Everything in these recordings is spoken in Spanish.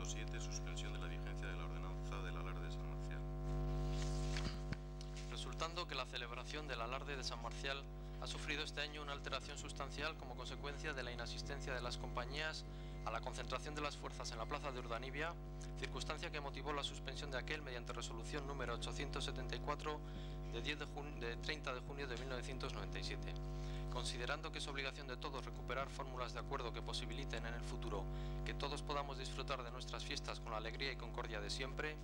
Punto 7. Suspensión de la vigencia de la ordenanza del alarde de San Marcial. Resultando que la celebración del alarde de San Marcial ha sufrido este año una alteración sustancial como consecuencia de la inasistencia de las compañías a la concentración de las fuerzas en la plaza de Urdanibia, circunstancia que motivó la suspensión de aquel mediante resolución número 874 de 30 de junio de 1997. Considerando que es obligación de todos recuperar fórmulas de acuerdo que posibiliten en el futuro que todos podamos disfrutar de nuestras fiestas con la alegría y concordia de siempre,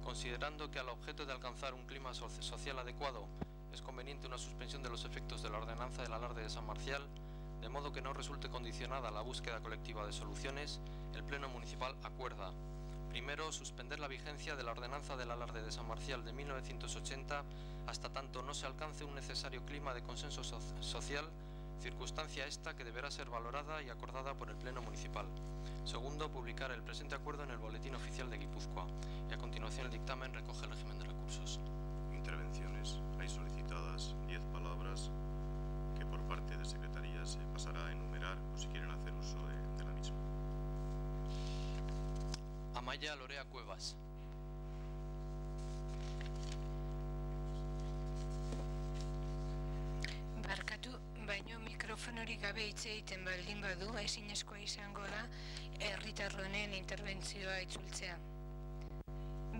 considerando que al objeto de alcanzar un clima social adecuado es conveniente una suspensión de los efectos de la ordenanza del alarde de San Marcial, de modo que no resulte condicionada a la búsqueda colectiva de soluciones, el Pleno Municipal acuerda: primero, suspender la vigencia de la ordenanza del alarde de San Marcial de 1980 hasta tanto no se alcance un necesario clima de consenso social, circunstancia esta que deberá ser valorada y acordada por el Pleno Municipal. Segundo, publicar el presente acuerdo en el Boletín Oficial de Guipúzcoa. Y a continuación el dictamen recoge el régimen de recursos. Intervenciones. Hay solicitadas 10 palabras que por parte de Secretaría se pasará a enumerar o si quieren hacer uso de la misma. Amaya Lorea Cuevas. Barkatu, baino mikrofonorik gabe hitz egiten baldin badu, ezinezkoa izango da herritar honen interbentzioa itzultzea.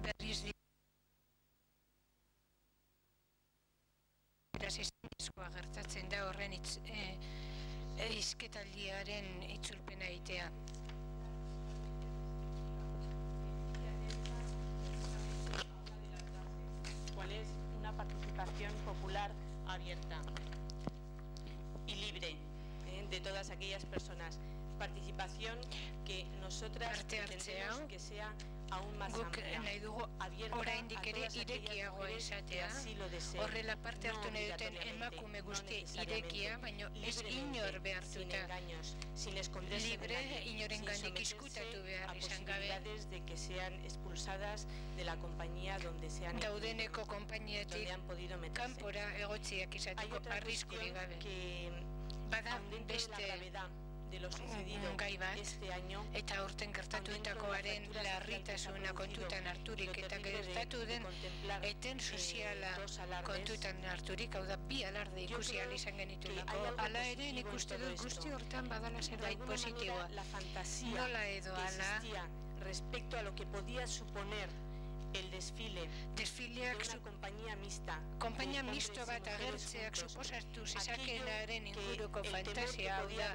Berriz ezinezkoa gertatzen da horren hizketaldiaren itzulpena egitea. ¿Cuál es una participación popular abierta y libre de todas aquellas personas? Participación que nosotras pretendemos que sea aún más amplia, abierta a todas aquellas mujeres que así lo deseen, horrela parte hartu nahi duten emakume guzti irekia, baino ez inor behartuta, sin esconderse libre, inorengandik izkutatu behar izan gabe, de que sean expulsadas de la compañía donde se han daudeneko konpainiatik kanpora egotziak izateko arriskurik gabe. Bada beste de lo sucedido este año, eta aurten gertatuetakoaren larritasuna kontutan harturik eta gertatu den eten soziala kontutan harturik, hau da bi alarde ikusi ahal izan genitulako. Hala ere nik uste dut guzti hortan badala zerbait positiboa. Nola edo ala respecto a lo que podía suponer el desfile de una compañía mixta, konpainia misto bat agertzeak suposatu zezakenaren inguruko fantasia, hau da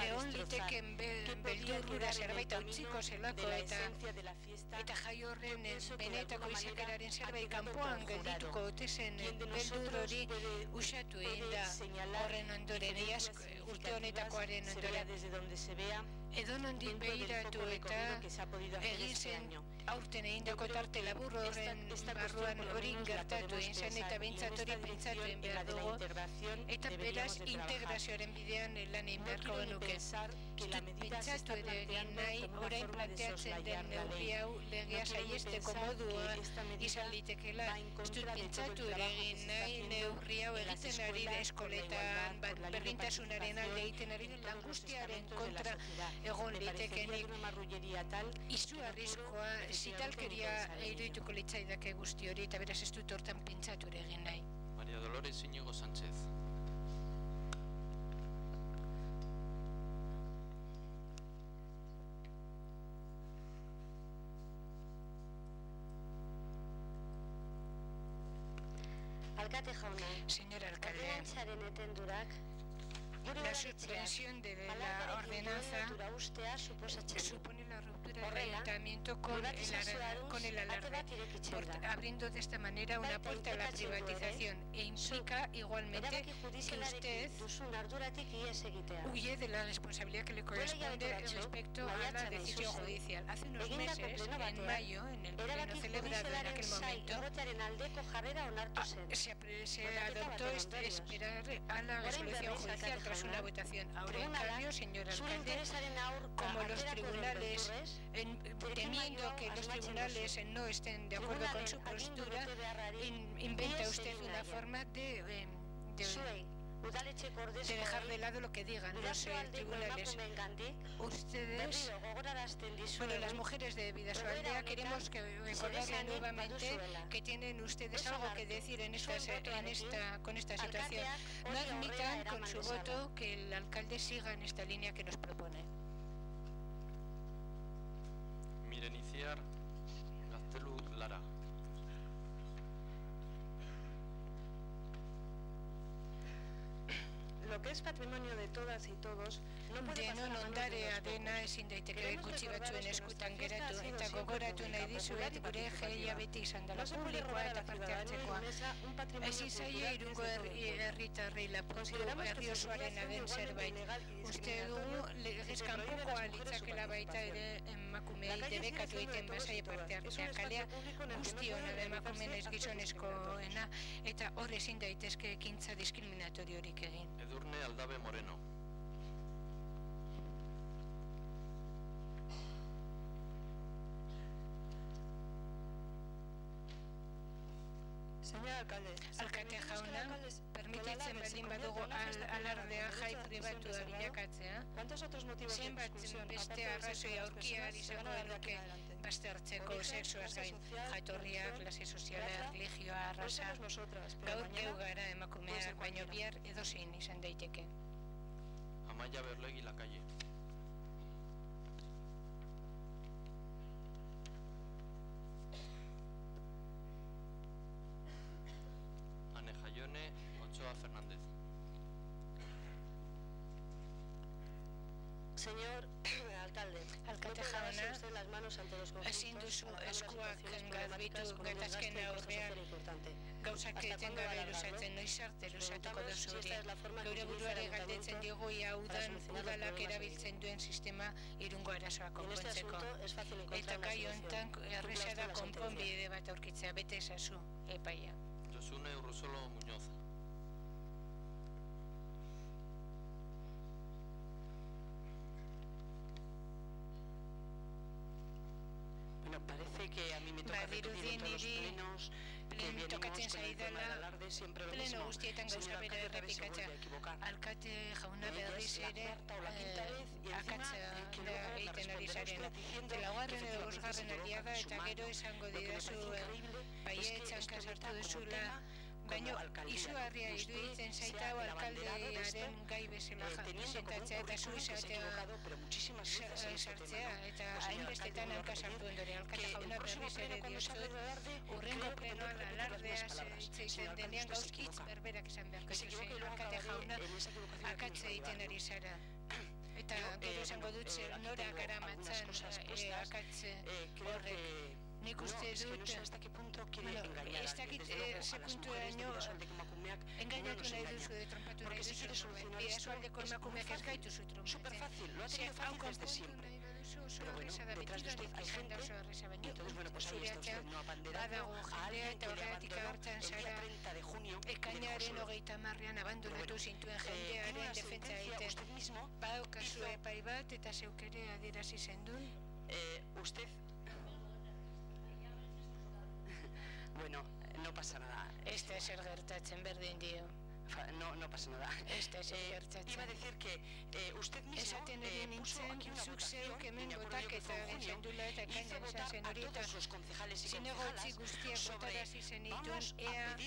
egon liteken beldurrura zerbait hautziko zelako eta jai horren benetako izakeraren zerbait kanpoan geldituko otezen beldur hori usatu egin da horren ondoren, urte honetakoaren ondoren. Edo nondik behiratu eta egin zen aurten egindako tarte labur horren barruan hori gertatu egin zen eta behintzat hori pentsatu egin behar dugu eta beraz integrazioaren bidean lan egin beharko genuke. Pentsatu ere egin nahi orain planteatzen den neurri hau legea saiesteko modua izan litekela. Ez dut pentsatu ere egin nahi neurri hau egiten ari da eskoletan, berdintasunaren alde egiten ari da lan guztiaren kontra egon litekenik izu arriskoa, zitalkeria iruituko litzaidake guzti hori eta beraz ez dut hortan pentsatu ere egin nahi. María Dolores Íñigo Sánchez. Alkate jauna, señor alcalde, ordenantzaren etendurak la suspensión de la ordenanza supone la ruptura del ayuntamiento con el alarde, abriendo de esta manera una puerta a la privatización e implica igualmente que usted huye de la responsabilidad que le corresponde respecto a la decisión judicial. Hace unos meses, en mayo, en el pleno celebrado en aquel momento, se adoptó esperar a la resolución judicial tras una votación. Ahora, en cambio, señor alcalde, como los tribunales, temiendo que los tribunales no estén de acuerdo con su postura, inventa usted una forma de de dejar de lado lo que digan los tribunales. Ustedes, bueno, las mujeres de Bidasoaldea, queremos recordarles nuevamente que tienen ustedes algo que decir con esta situación. No admitan con su voto que el alcalde siga en esta línea que nos propone. Miren iniciar Gaztelu Lara. Lo que es patrimonio de todas y todos no puede pasar a manos de unos dena ezin daiteke gutxi batzuen eskutan geratu eta gogoratu nahi dizuet gure jeia beti izan dela publikoa eta parte hartzekoa. Ezin zaie Irungo herritarrei lapurtu herri osoarena den zerbait. Uste dugu legez kanpokoa litzakela baita ere emakumeei debekatu egiten bazaie parte hartzea. Kalea guztiona da emakumeen ez gizonezkoena eta hor ezin daitezke ekintza diskriminatoriorik egin. Edurne Aldabe Moreno. Señor alcalde, alkate jauna, permititzen baldin badugu alardea jai pribatua bilakatzea, zenbat beste arrazoi aurkia izango genuke baztertzeko sexuaz gain, jatorria, klase soziala, religioa, arraza, gaur geu gara emakumeak, baino bihar edozein izan daiteke. Amaya Berlegui Lacalle. Jaione Ochoa Fernández. Señor alcalde, alkate jauna, ezin duzu eskuak garbitu gatazken aurrean gauzak etengabe luzatzen, noiz arte luzatuko duzu hori. Geure buruari galdetzen diogu ia udalak erabiltzen duen sistema Irungo arazoa konpontzeko. Eta gai honetan erreza da konponbide bat aurkitzea, bete ezazu, epaia. Josune Urrusolo Muñoz. Bueno, parece que a mí me toca repetir en todos los plenos que venimos con el tema del alarde siempre lo mismo. Señor alcalde, errepikatzea. Alkate jauna berriz ere akatzea egiten ari zarena. Laugarren edo bosgarren aldia da eta gero esango didazu baietxan kasartu duzula, baina izugarria iruditzen zaita alkaldearen gai bezala sentatzea eta zu sartzea eta hainbestetan hanka sartu ondore. Alkate jauna berriz ere diozut, urrengo plenoan alardeaz itzeiten denean gauzkitz berberak izan beharko zuzen. Alkate jauna akatze egiten ari zara. Eta gero esango dut nora gara matzan akatze horrek. Nik uste dut, ez dakit ze punturaino engainatu nahi duzu edo trompatu nahi duzu, Bidasoaldeko emakumeak ez gaituzu trompatzen. Hau konpontu nahi baduzu oso horreza da, betidanik izan da oso horreza, baina zure atzean badago jendea eta horregatik agertzen zara ekainaren 30ean abandonatu zintuen jendearen defentsa egiten. Badaukazu epai bat eta zeuk ere adierazi zendun. Bueno, no pasa nada. Ez da ezer gertatzen berdin dio. No pasa nada. Ez da ezer gertatzen. Iba a decir que usted mismo esaten ere nintzen, zuk zeuk hemen botaketa zendula eta ekainan izan zen hori eta zinegotzi guztiak botarazi zenitun ea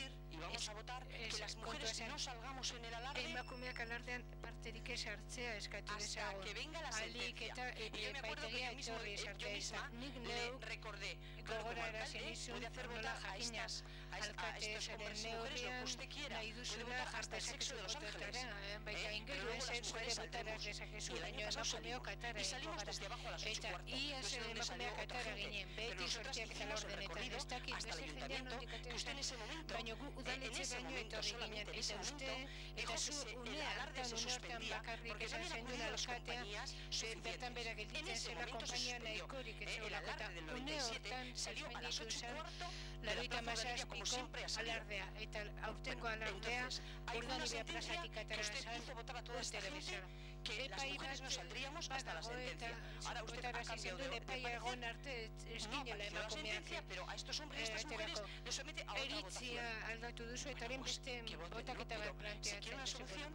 emakumeak alardean parterik ez hartzea eskatu dezagun. Alik eta epaitegia etorri esartea izan. Nik neuk gogora erazen izun nola jakinaz alkate esaren neurrian nahi duzula jartezakzu bototara. Baita ingeluen sexuale botaraz dezakezu, baina emakumeok atara egin gara. Eta iaz emakumeak atara ginen, beti sortziak eta laurdenetan. Ez dakit beste jendean nondik atean, baina gu udaletxe baino etorri ginen. Eta uste, eta zu une hartan bakarrik esan zendun alkatea, bertan bera gelditzen zela kompainia nahikorik ez zeolako. Eta une hortan suspenditu zen, 97ko alardea. Eta aurtengo alardea, Urdanibia plazatik atara zen, telebizora. que las mujeres no saldríamos hasta la sentencia. Ahora usted ha cambiado de parecer, no apareció la sentencia, pero a estos hombres y a estas mujeres les somete a otra votación. Pues, ¿qué voten? No, pero si quiere una solución,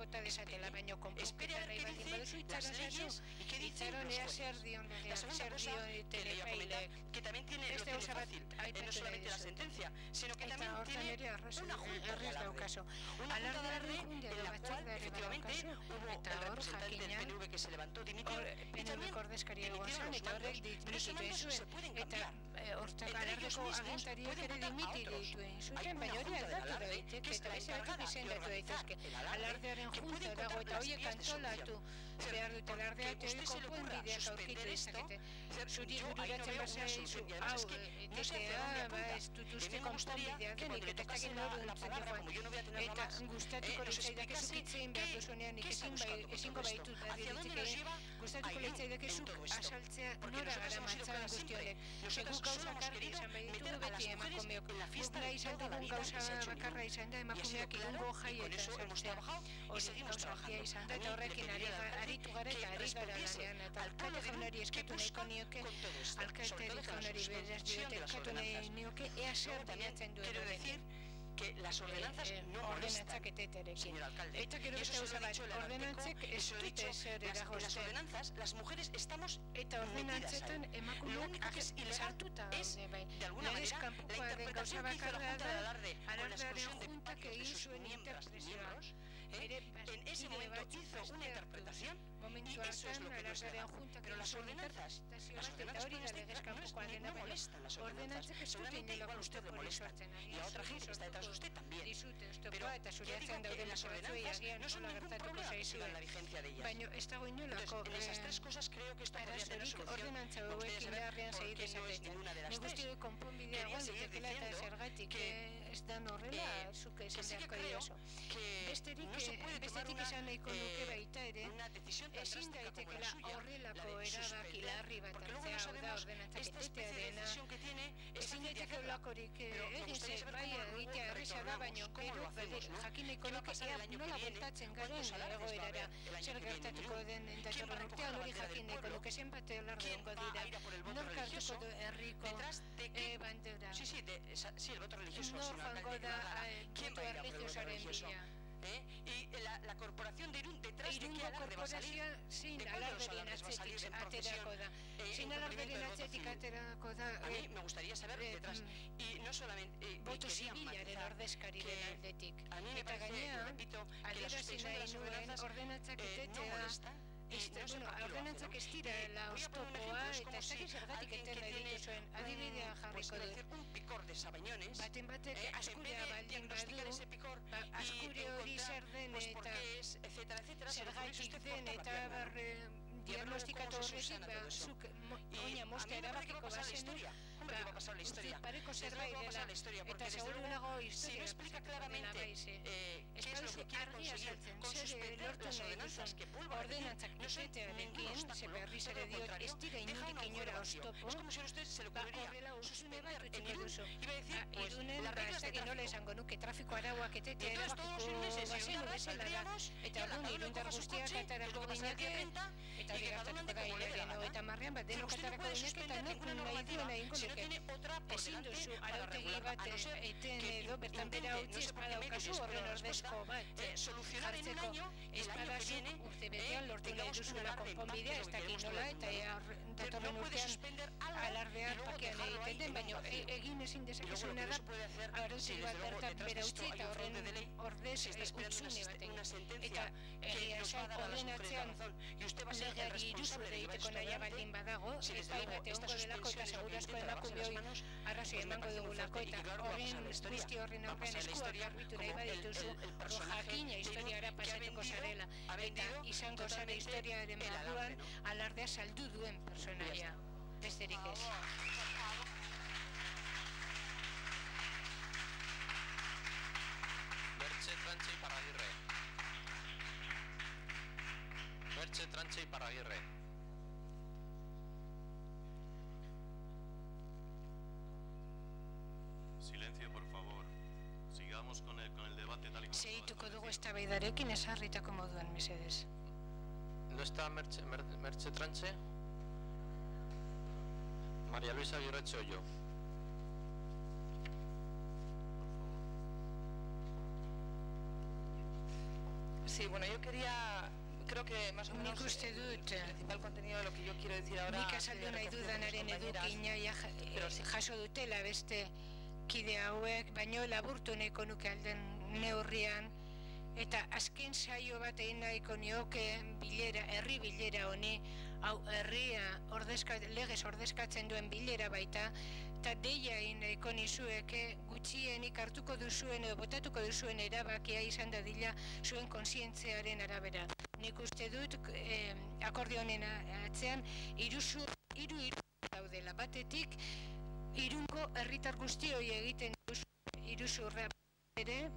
espere a ver qué dicen las leyes y qué dicen los jueces. La segunda cosa que le iba a comentar, que también tiene lo tiene fácil, no solamente la sentencia, sino que también tiene una junta de alarde. Una junta de alarde en la cual efectivamente hubo el representante del PNV que se levantó, dimitió, y también dimitieron los mandos, pero esos mandos se pueden cambiar. Entre ellos mismos pueden votar a otros. Hay una junta de alarde que es la encargada de organizar el alarde, que puede votar las vías de solución. Porque usted se le ocurra suspender esto, yo ahí no veo una solución. Y además es que no sé hacia dónde apunta. Y a mí me gustaría que cuando le tocase la palabra, como yo no voy a tenerla más, nos explicase qué significa todo esto, hacia dónde nos lleva Airún en todo esto. Porque nosotros hemos sido cada siempre. Nosotros solo hemos querido meter a las mujeres en la fiesta de toda la vida y se ha hecho ningún. Y ha sido claro y con eso hemos trabajado y seguimos trabajando. A mí me pediría que respondiese al pueblo de Irún qué busca con todo esto, sobre todo con la suspensión de las ordenanzas. Luego también quiero decir que las ordenanzas no molestan, señor alcalde. Y eso se lo ha dicho el Ararteko, y se lo he dicho, en las ordenanzas las mujeres estamos metidas ahí. Lo único que es ilegal es, de alguna manera, la interpretación que hizo la Junta de Alarde con la exclusión de varios de sus miembros. En ese momento hizo una interpretación y eso es lo que no es legal. Pero las ordenanzas como están escritas no molestan las ordenanzas. Seguramente igual a usted le molestan y a otra gente que está detrás de usted también. Pero yo digo que en las ordenanzas no son ningún problema que sigan la vigencia de ellas. Entonces, en esas tres cosas creo que esto podría tener solución. Me gustaría saber por qué no es ninguna de las tres. Quería seguir diciendo que sí que creo que no se puede tomar una decisión tan drástica como la suya, la de suspender, porque luego no sabemos esta especie de decisión que tiene es fácil de hacerla, pero me gustaría saber cómo luego retornamos, cómo lo hacemos, ¿no? ¿Qué va a pasar el año que viene? ¿Cuántos alardes va a haber el año que viene en Irún? ¿Quién va a recoger la bandera del pueblo? ¿Quién va a ir a por el voto religioso? ¿Detrás de qué? Sí, el voto religioso, señor alcalde. ¿Quién va a ir a por el voto religioso? Y la corporación de Irún, detrás de qué alarde va a salir, de cuál de los alardes va a salir en procesión, en cumplimiento del voto civil. A mí me gustaría saber detrás, y no solamente, y quería matizar que a mí me parece, repito, que la suspensión de las ordenanzas no molesta. Y no sé por qué lo hace, ¿no? Voy a poner un ejemplo, es como si alguien que tiene pues decir, un picor de sabañones, en vez de diagnosticar ese picor y encontrar pues por qué es, etcétera, etcétera, se lo comienza usted por tabaquear, y a ver luego cómo se subsana todo eso. Y a mí me parece que va a pasar la historia. Hombre, que va a pasar la historia. Desde luego va a pasar la historia, porque desde luego, si no explica claramente qué es lo que quiere conseguir con suspender las ordenanzas, que vuelvo a repetir, no son ningún obstáculo, todo lo contrario, deja una agujero vacío. Es como si a usted se le ocurriría suspender en Irún, iba a decir, pues, las reglas de tráfico. Entonces todos los irundeses y irundarras saldríamos y cada uno le coja su coche, el que pasa el día 30, y que cada uno ande como le dé la gana. Pero usted no puede suspender ninguna normativa si no tiene otra por delante para regularla, a no ser que intente, no sé por qué medios, pero después solucionar en un año, el año que viene, tengamos un alarde en paz, que es lo que queremos todo el mundo, ¿no? Pero no puede suspender algo y luego dejarlo ahí en la votación. Y luego lo que no se puede hacer, si desde luego detrás de esto hay un fraude de ley, se está esperando una sentencia que nos va a dar a las mujeres la razón, y usted va a ser el responsable de llevar esto adelante, si desde luego esta suspensión es lo que intenta lavarse las manos, pues me parece muy fuerte y que claro que va a pasar la historia. Va a pasar la historia como el personaje que ha vendido totalmente el alarde, ¿no? Alardea saldu duen personaia. Besterik ez. Merche Tranche Iparraguirre. Silencio, por favor. Sigamos con el debate tal y como Segituko dugu eztabaidarekin, ezarritako moduan, mesedez. ¿No está Merche Tranche? María Luisa Aguirre Chollo. Sí, bueno, yo creo que más o menos el principal contenido de lo que yo quiero decir ahora... Nik azaldu nahi dudanaren edukina jaso dutela beste kide hauek, baino laburtu nahiko nuke alden neurrian, eta azken saio bat egin nahiko nioke herri bilera honi, hau herria legez ordezkatzen duen bilera baita, eta deia egin nahiko nizueke gutxienik hartuko duzuen edo botatuko duzuen erabakia izan dadila zuen kontzientziaren arabera. Nik uste dut akordio honen atzean hiru daudela. Batetik, Irungo herritar guztioi egiten iruzurra ere,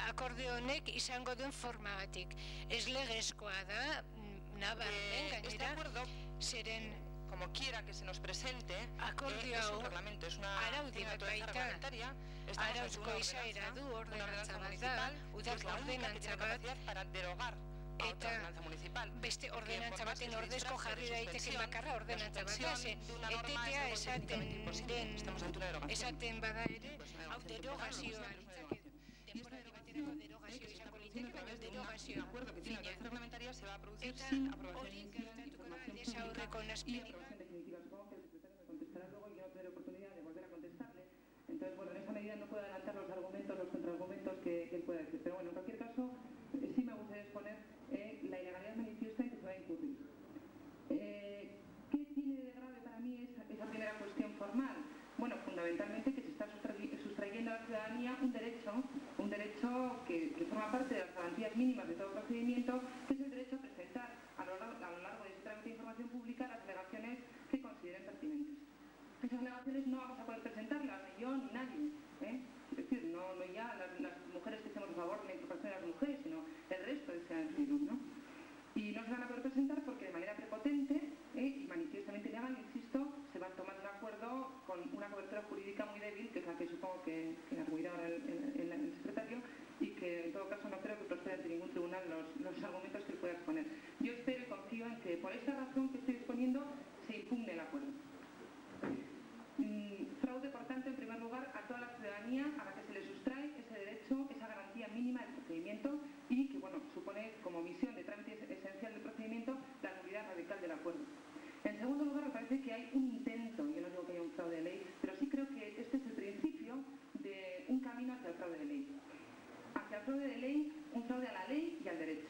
akordio honek izango duen formagatik. Ez legezkoa da, nabarmen gainera, zeren como quiera que se nos presente, es un reglamento, es una naturaleza reglamentaria. Arauzko izaera du ordenantza bat da, udal ordenantza bat, para derogar a otra ordenanza municipal. Beste ordenantza baten ordezko jarri daiteken bakarra ordenantza bat da, etetea esaten bada ere, hau derogazioa denborari baterako derogazioa izango liteke, baina derogazioa reglamentaria se va a producir sin aprobación. Hori gertatuko da, desaurreko nazpiri. Entonces, bueno, en esa medida no puedo adelantar los argumentos, los contraargumentos que él pueda decir. Pero bueno, en cualquier caso, sí me gustaría exponer la ilegalidad manifiesta en que se va a incurrir. ¿Qué tiene de grave para mí esa primera cuestión formal? Bueno, fundamentalmente que se está sustrayendo a la ciudadanía un derecho que forma parte de las garantías mínimas de todo procedimiento, que es el derecho a presentar a lo largo de ese trámite de información pública las alegaciones que consideren pertinentes. Esas alegaciones no vamos a poder presentarlas, ni yo ni nadie. Es decir, no ya las mujeres que estemos a favor de la incorporación de las mujeres, sino el resto de ciudadanos, ¿no? Y no se van a poder presentar porque de manera prepotente y manifiestamente legal, insisto, se van tomando un acuerdo con una cobertura jurídica muy débil, que es la que supongo que arguirá ahora el secretario, y que en todo caso no creo que prospere ante ningún tribunal los argumentos que él pueda exponer. Yo espero y confío en que por esta razón que estoy exponiendo se impugne el acuerdo. Fraude, por tanto, en primer lugar, a toda la ciudadanía a la que se le sustrae ese derecho, esa garantía mínima del procedimiento y que, bueno, supone como misión de trámite esencial del procedimiento la nulidad radical del acuerdo. En segundo lugar, me parece que hay un intento, yo no digo que haya un fraude de ley, pero sí creo que este es el principio de un camino hacia el fraude de ley. Hacia el fraude de ley, un fraude a la ley y al derecho.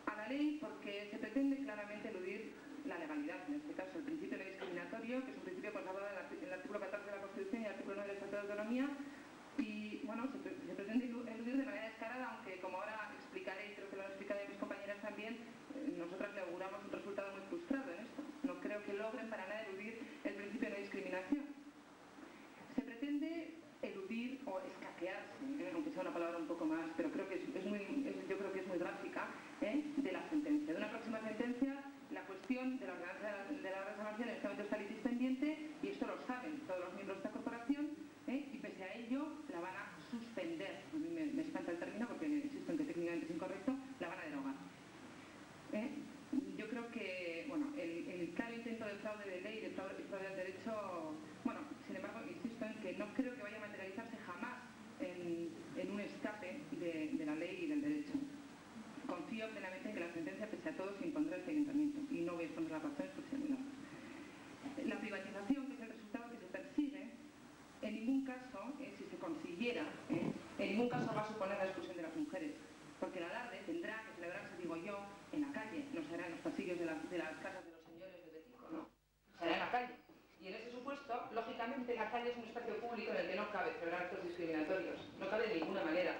A la ley porque se pretende claramente eludir la legalidad, en este caso el principio no discriminatorio, que es un principio consagrado en el artículo 14 de la Constitución y el artículo 9 del Estatuto de Autonomía, y bueno, se pretende eludir de manera descarada, aunque como ahora explicaré, y creo que lo han explicado mis compañeras también, nosotras le auguramos un resultado muy frustrado en esto. No creo que logren para nada eludir el principio de no discriminación. Se pretende eludir o escaquearse, aunque sea una palabra un poco más, pero creo que yo creo que es muy gráfica, de la sentencia, de una próxima sentencia. La cuestión de la ordenanza marcial en este momento está litis pendiente y esto lo saben todos los miembros de esta corporación, y pese a ello la van a suspender. A mí me espanta el término porque insisto en que técnicamente es incorrecto, la van a derogar. Yo creo que, bueno, el claro intento de fraude de ley, de fraude al derecho, bueno, sin embargo, insisto en que no creo que vaya a materializarse jamás en un escape de la ley y del derecho. Confío plenamente en que la sentencia, pese a todo, se impondrá este ayuntamiento y no voy a exponer las razones porque sea muy larga. La privatización, que es el resultado que se persigue, en ningún caso, si se consiguiera, en ningún caso va a suponer la exclusión de las mujeres, porque el alarde tendrá que celebrarse, digo yo, en la calle, no será en los pasillos de las casas de los señores de Betico, ¿no? Será en la calle. Y en ese supuesto, lógicamente, la calle es un espacio público en el que no cabe celebrar actos discriminatorios, no cabe de ninguna manera,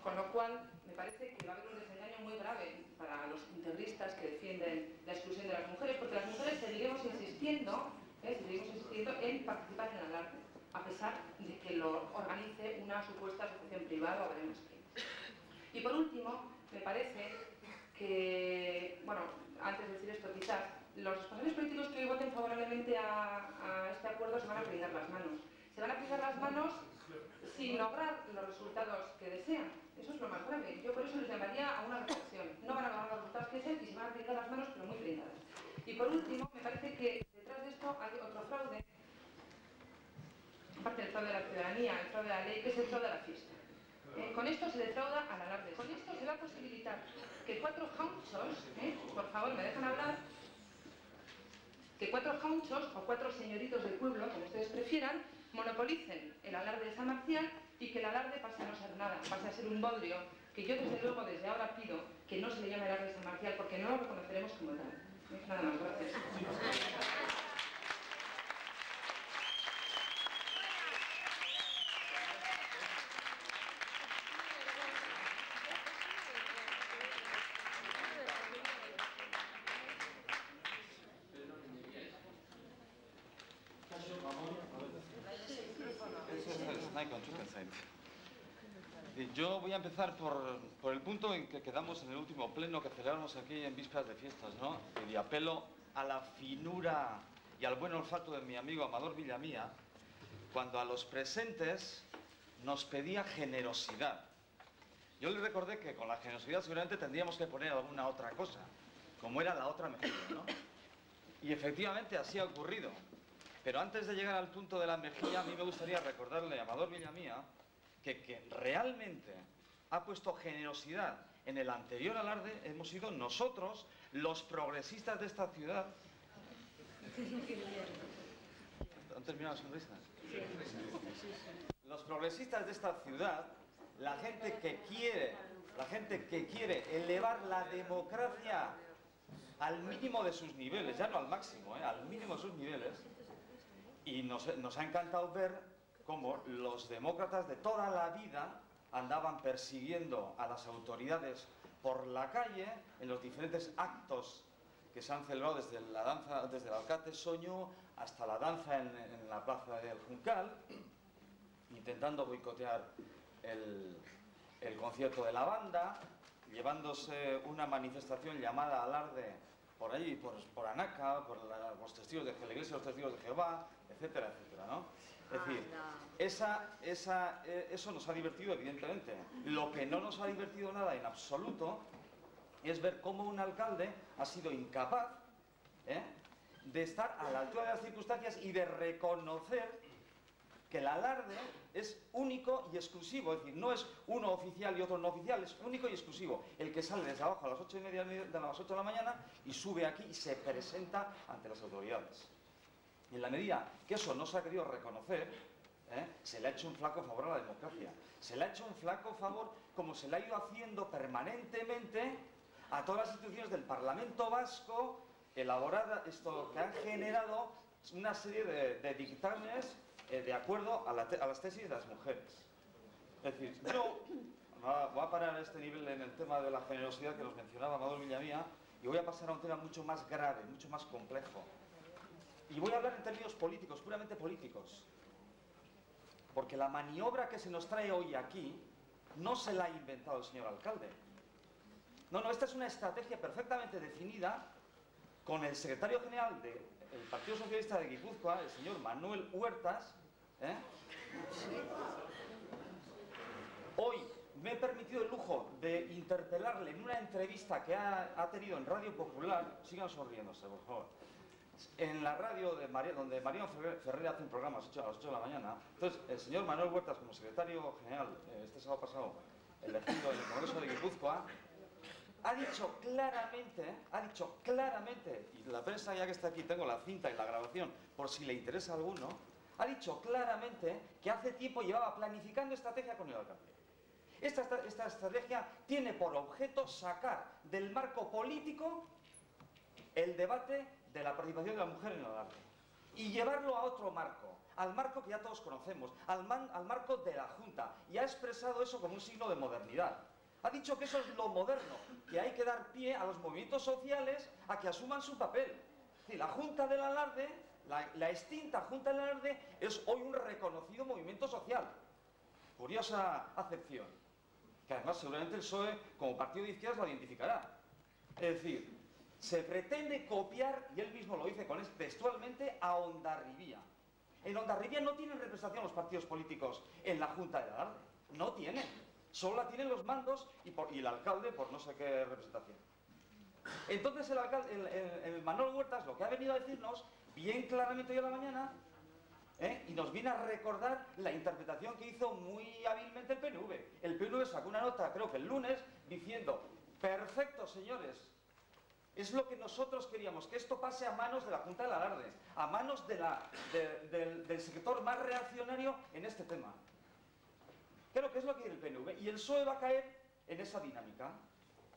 Con lo cual, me parece que va a haber un desengaño muy grave para los integristas que defienden la exclusión de las mujeres, porque las mujeres seguiremos insistiendo en participar en el alarde, a pesar de que lo organice una supuesta asociación privada o veremos qué. Y por último, me parece que, bueno, antes de decir esto, quizás los responsables políticos que hoy voten favorablemente a este acuerdo se van a brindar las manos. Se van a cruzar las manos sin lograr los resultados que desean. Eso es lo más grave. Yo por eso les llamaría a una reflexión. No van a lograr los resultados que sean y se van a aplicar las manos, pero muy blindadas. Y por último, me parece que detrás de esto hay otro fraude, aparte del fraude de la ciudadanía, el fraude de la ley, que es el fraude de la fiesta. Con esto se defrauda al alarde. Con esto se va a posibilitar que 4 jaunchos, por favor, me dejan hablar, que 4 jaunchos o 4 señoritos del pueblo, como ustedes prefieran, monopolicen el alarde de San Marcial y que el alarde pase a no ser nada, pase a ser un bodrio, que yo desde luego desde ahora pido que no se le llame alarde de San Marcial porque no lo reconoceremos como tal. Nada más, gracias. Yo voy a empezar por el punto en que quedamos en el último pleno que celebramos aquí en vísperas de fiestas, ¿no? Y apelo a la finura y al buen olfato de mi amigo Amador Villamía, cuando a los presentes nos pedía generosidad. Yo le recordé que con la generosidad seguramente tendríamos que poner alguna otra cosa, como era la otra mejilla, ¿no? Y efectivamente así ha ocurrido. Pero antes de llegar al punto de la mejilla, a mí me gustaría recordarle a Amador Villamía que realmente ha puesto generosidad en el anterior alarde. Hemos sido nosotros, los progresistas de esta ciudad. ¿Han terminado las sonrisas? Los progresistas de esta ciudad, la gente que quiere elevar la democracia al mínimo de sus niveles, ya no al máximo, al mínimo de sus niveles, y nos ha encantado ver cómo los demócratas de toda la vida andaban persiguiendo a las autoridades por la calle en los diferentes actos que se han celebrado desde la danza, desde el Alcate Soño hasta la danza en la plaza del Juncal, intentando boicotear el concierto de la banda, llevándose una manifestación llamada alarde por allí, por Anaca, por los testigos de la Iglesia de los Testigos de Jehová, etcétera, etcétera, ¿no? Es decir, eso nos ha divertido, evidentemente. Lo que no nos ha divertido nada en absoluto es ver cómo un alcalde ha sido incapaz de estar a la altura de las circunstancias y de reconocer que el alarde es único y exclusivo. Es decir, no es uno oficial y otro no oficial, es único y exclusivo. El que sale desde abajo a las 8:30 de las 8 de la mañana y sube aquí y se presenta ante las autoridades. Y en la medida que eso no se ha querido reconocer, se le ha hecho un flaco favor a la democracia. Se le ha hecho un flaco favor, como se le ha ido haciendo permanentemente a todas las instituciones del Parlamento Vasco, elaborada esto que han generado una serie de dictámenes de acuerdo a las tesis de las mujeres. Es decir, yo voy a parar a este nivel en el tema de la generosidad que nos mencionaba Amador Villamía y voy a pasar a un tema mucho más grave, mucho más complejo. Y voy a hablar en términos políticos, puramente políticos. Porque la maniobra que se nos trae hoy aquí no se la ha inventado el señor alcalde. No, esta es una estrategia perfectamente definida con el secretario general del Partido Socialista de Guipúzcoa, el señor Manuel Huertas. Hoy me he permitido el lujo de interpelarle en una entrevista que ha tenido en Radio Popular. Sigan sonriéndose, por favor. En la radio donde Mariano Ferrer hace un programa a las 8 de la mañana. Entonces, el señor Manuel Huertas, como secretario general, este sábado pasado, elegido en el Congreso de Guipúzcoa, ha dicho claramente, y la prensa ya que está aquí, tengo la cinta y la grabación, por si le interesa a alguno, ha dicho claramente que hace tiempo llevaba planificando estrategia con el alcalde. Esta estrategia tiene por objeto sacar del marco político el debate de la participación de la mujer en el alarde y llevarlo a otro marco, al marco que ya todos conocemos, al marco de la Junta, y ha expresado eso como un signo de modernidad. Ha dicho que eso es lo moderno, que hay que dar pie a los movimientos sociales a que asuman su papel. Sí, la Junta del Alarde, la extinta Junta del Alarde, es hoy un reconocido movimiento social. Curiosa acepción, que además seguramente el PSOE, como partido de izquierdas, lo identificará. Es decir, se pretende copiar, y él mismo lo dice textualmente, a Hondarribia. En Hondarribia no tienen representación los partidos políticos en la Junta del Alarde. No tienen. Solo la tienen los mandos y el alcalde por no sé qué representación. Entonces el Manolo Huertas lo que ha venido a decirnos, bien claramente hoy a la mañana, y nos viene a recordar la interpretación que hizo muy hábilmente el PNV. El PNV sacó una nota, creo que el lunes, diciendo, perfecto, señores, es lo que nosotros queríamos, que esto pase a manos de la Junta del Alarde, a manos del sector más reaccionario en este tema. Creo que es lo que quiere el PNV. Y el PSOE va a caer en esa dinámica,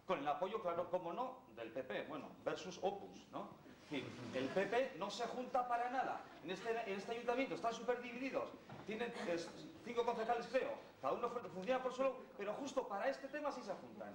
con el apoyo, claro, como no, del PP, bueno, versus Opus, ¿no? Es decir, el PP no se junta para nada. En este ayuntamiento están súper divididos. Tienen 5 concejales, creo. Cada uno funciona por solo, pero justo para este tema sí se juntan.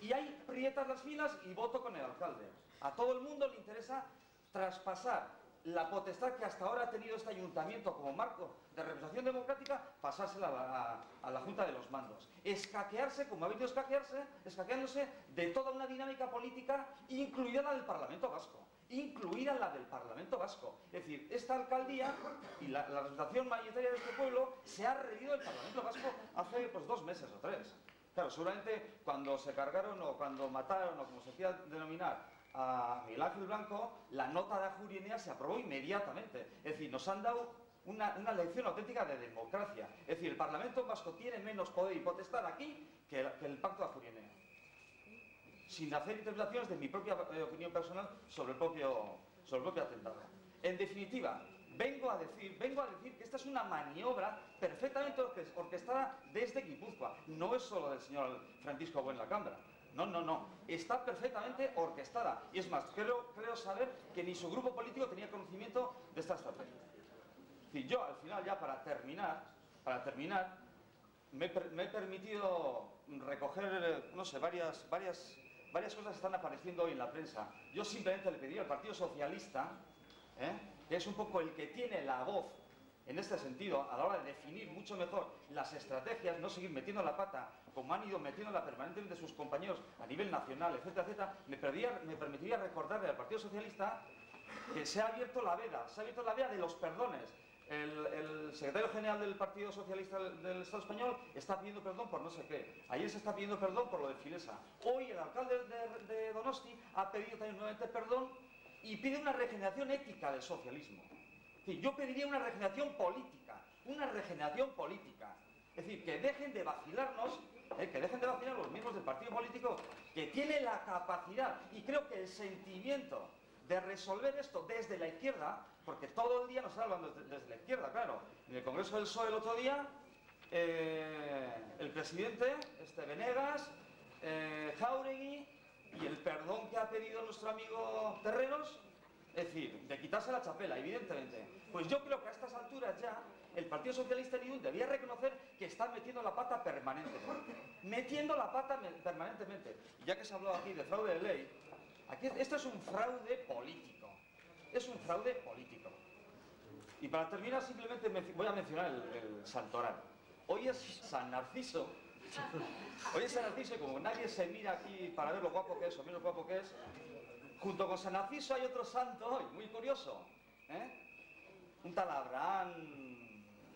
Y hay prietas las filas y voto con el alcalde. A todo el mundo le interesa traspasar la potestad que hasta ahora ha tenido este ayuntamiento como marco de representación democrática, pasársela a la Junta de los Mandos. Escaquearse, como ha venido escaqueándose de toda una dinámica política, incluida la del Parlamento Vasco. Incluida la del Parlamento Vasco. Es decir, esta alcaldía y la representación mayoritaria de este pueblo se ha reído del Parlamento Vasco hace 2 meses o 3. Claro, seguramente cuando se cargaron o cuando mataron o como se quiera denominar a Miguel Ángel Blanco, la nota de Ajuria Enea se aprobó inmediatamente. Es decir, nos han dado una lección auténtica de democracia. Es decir, el Parlamento Vasco tiene menos poder y potestad aquí que el Pacto de Ajuria Enea. Sin hacer interpretaciones de mi propia opinión personal sobre el propio atentado. En definitiva, vengo a decir que esta es una maniobra perfectamente orquestada desde Guipúzcoa. No es solo del señor Francisco Buenlacambra. No. Está perfectamente orquestada. Y es más, creo saber que ni su grupo político tenía conocimiento de esta estrategia. Es decir, yo al final ya para terminar, me he permitido recoger, no sé, varias cosas que están apareciendo hoy en la prensa. Yo simplemente le pedí al Partido Socialista, que es un poco el que tiene la voz en este sentido, a la hora de definir mucho mejor las estrategias, no seguir metiendo la pata como han ido metiéndola permanentemente sus compañeros a nivel nacional, etcétera, me permitiría recordarle al Partido Socialista que se ha abierto la veda de los perdones. El secretario general del Partido Socialista del Estado español está pidiendo perdón por no sé qué. Ayer se está pidiendo perdón por lo de Filesa. Hoy el alcalde de Donosti ha pedido también nuevamente perdón y pide una regeneración ética del socialismo. Es decir, yo pediría una regeneración política. Es decir, que dejen de vacilarnos, los miembros del partido político que tiene la capacidad y creo que el sentimiento de resolver esto desde la izquierda, porque todo el día nos están hablando desde la izquierda, claro. En el Congreso del PSOE el otro día, el presidente, Venegas, Jáuregui, y el perdón que ha pedido nuestro amigo Terreros, es decir, de quitarse la chapela, evidentemente. Pues yo creo que a estas alturas ya, el Partido Socialista en Irún debía reconocer que está metiendo la pata permanentemente. Y ya que se ha hablado aquí de fraude de ley, esto es un fraude político. Y para terminar simplemente voy a mencionar el santoral. Hoy es San Narciso. Y como nadie se mira aquí para ver lo guapo que es o menos guapo que es, junto con San Narciso hay otro santo hoy, muy curioso. Un tal Abraham,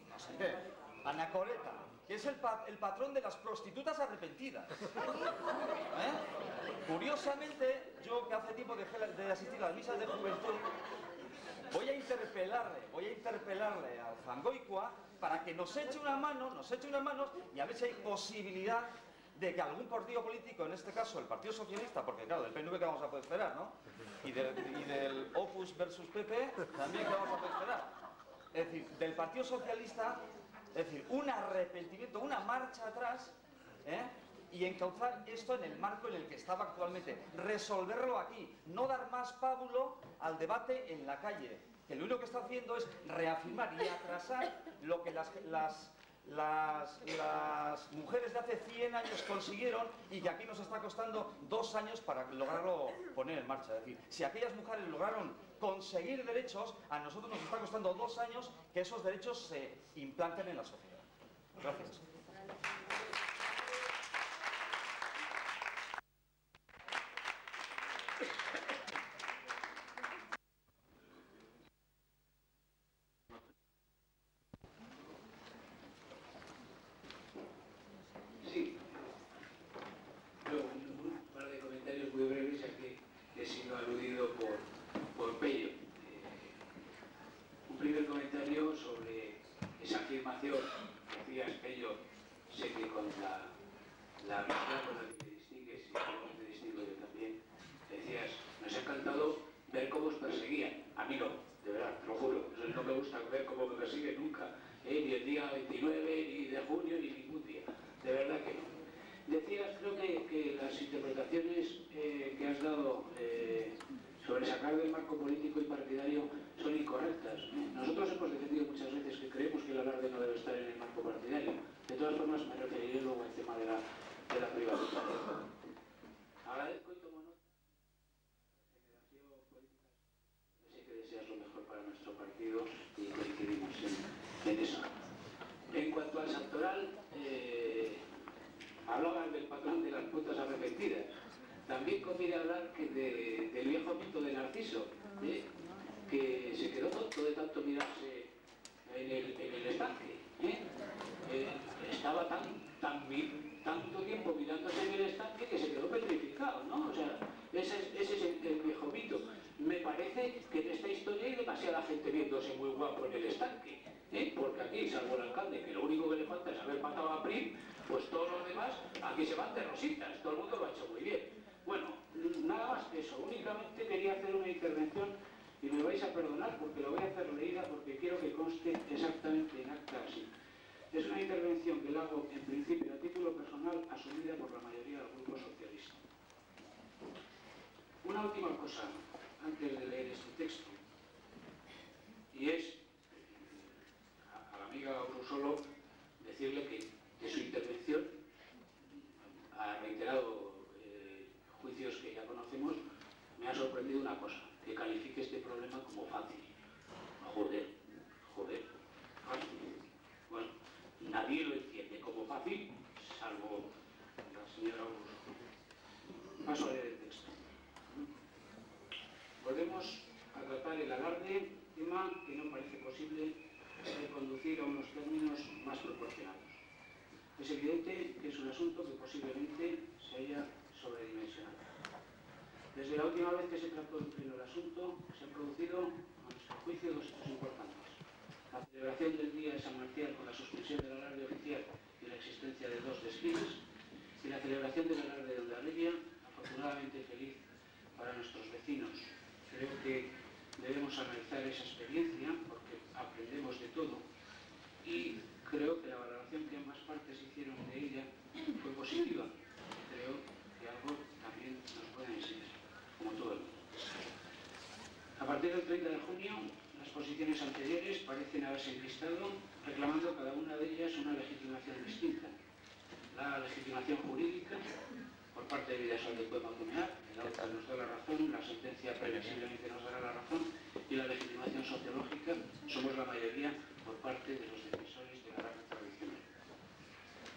no sé qué, Anacoreta, que es el patrón de las prostitutas arrepentidas. Curiosamente, yo que hace tiempo dejé de asistir a las misas de juventud, voy a interpelarle al Jangoicua para que nos eche una mano y a ver si hay posibilidad de que algún partido político, en este caso el Partido Socialista, porque claro, del PNV que vamos a poder esperar, ¿no? Y del Opus versus PP, también que vamos a poder esperar. Es decir, del Partido Socialista, es decir, un arrepentimiento, una marcha atrás, y encauzar esto en el marco en el que estaba actualmente. Resolverlo aquí, no dar más pábulo al debate en la calle, que lo único que está haciendo es reafirmar y atrasar lo que las mujeres de hace 100 años consiguieron y que aquí nos está costando 2 años para lograrlo poner en marcha. Es decir, si aquellas mujeres lograron conseguir derechos, a nosotros nos está costando 2 años que esos derechos se implanten en la sociedad. Gracias. Sí. afirmación que hacía Espello, sé que con la habilidad con la que te distingues, y con la que te distingo yo también, decías, nos ha encantado ver cómo os perseguían. A mí no, de verdad, te lo juro. No me gusta ver cómo me persiguen nunca. Ni el día 29, ni de junio, ni ningún día. De verdad que no. Decías, creo que las interpretaciones que has dado sobre sacar del marco político y partidario son incorrectas. Nosotros hemos defendido muchas veces que creemos que el alarde no debe estar en el marco partidario. De todas formas, me referiré luego al tema de la privatización. Agradezco y tomo nota de la generación política. Sé que deseas lo mejor para nuestro partido y coincidimos en eso. En cuanto al Santoral, hablaban del patrón de las putas arrepentidas. También conviene hablar del viejo mito de Narciso, que se quedó tonto de tanto mirarse en el estanque. Estaba tanto tiempo mirándose en el estanque que se quedó petrificado, ¿no? O sea, ese es el viejo mito. Me parece que en esta historia hay demasiada gente viéndose muy guapo en el estanque, porque aquí, salvo el alcalde, que lo único que le falta es haber matado a Prim, pues todos los demás aquí se van de rositas, todo el mundo lo ha hecho muy bien. Bueno, nada más que eso, únicamente quería hacer una intervención y me vais a perdonar porque la voy a hacer leída porque quiero que conste exactamente en acta así. Es una intervención que la hago en principio a título personal asumida por la mayoría del grupo socialista. Una última cosa antes de leer este texto y es a la amiga Urusolo decirle que de su intervención ha reiterado juicios que ya conocemos. Me ha sorprendido una cosa, que califique este problema como fácil. Joder, fácil. Bueno, nadie lo entiende como fácil, salvo la señora Urusolo. Paso a leer el texto. Volvemos a tratar el alarde, tema que no parece posible conducir a unos términos más proporcionados. Es evidente que es un asunto que posiblemente se haya sobredimensionado. Desde la última vez que se trató en pleno el asunto, se han producido, a nuestro juicio, dos hechos importantes. La celebración del Día de San Marcial con la suspensión del alarde oficial y la existencia de dos desfiles, y la celebración del alarde de Hondarribia, afortunadamente feliz para nuestros vecinos. Creo que debemos analizar esa experiencia porque aprendemos de todo y creo que la valoración que ambas partes hicieron de ella fue positiva. Creo que algo también nos puede enseñar, como todo el mundo. A partir del 30 de junio, las posiciones anteriores parecen haberse enquistado, reclamando cada una de ellas una legitimación distinta. La legitimación jurídica, por parte de Vidasol de Cueva Cumear, la otra nos da la razón, la sentencia previsiblemente nos dará la razón, y la legitimación sociológica, somos la mayoría por parte de los defensores de la raza tradicional.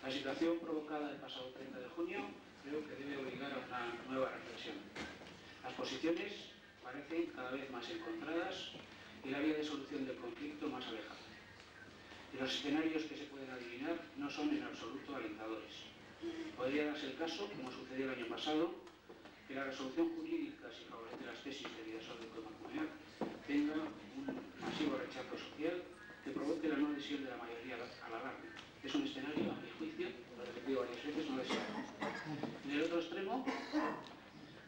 La situación provocada el pasado 30 de junio creo que debe obligar a una nueva reflexión. Las posiciones parecen cada vez más encontradas y la vía de solución del conflicto más alejada. Y los escenarios que se pueden adivinar no son en absoluto alentadores. Podría darse el caso, como sucedió el año pasado, que la resolución jurídica, si favorece las tesis de Vidasol de Cueva Cumear, tenga un masivo rechazo social que provoque la no adhesión de la mayoría al alarde. Es un escenario, a mi juicio, lo he repetido varias veces, no deseado. En el otro extremo,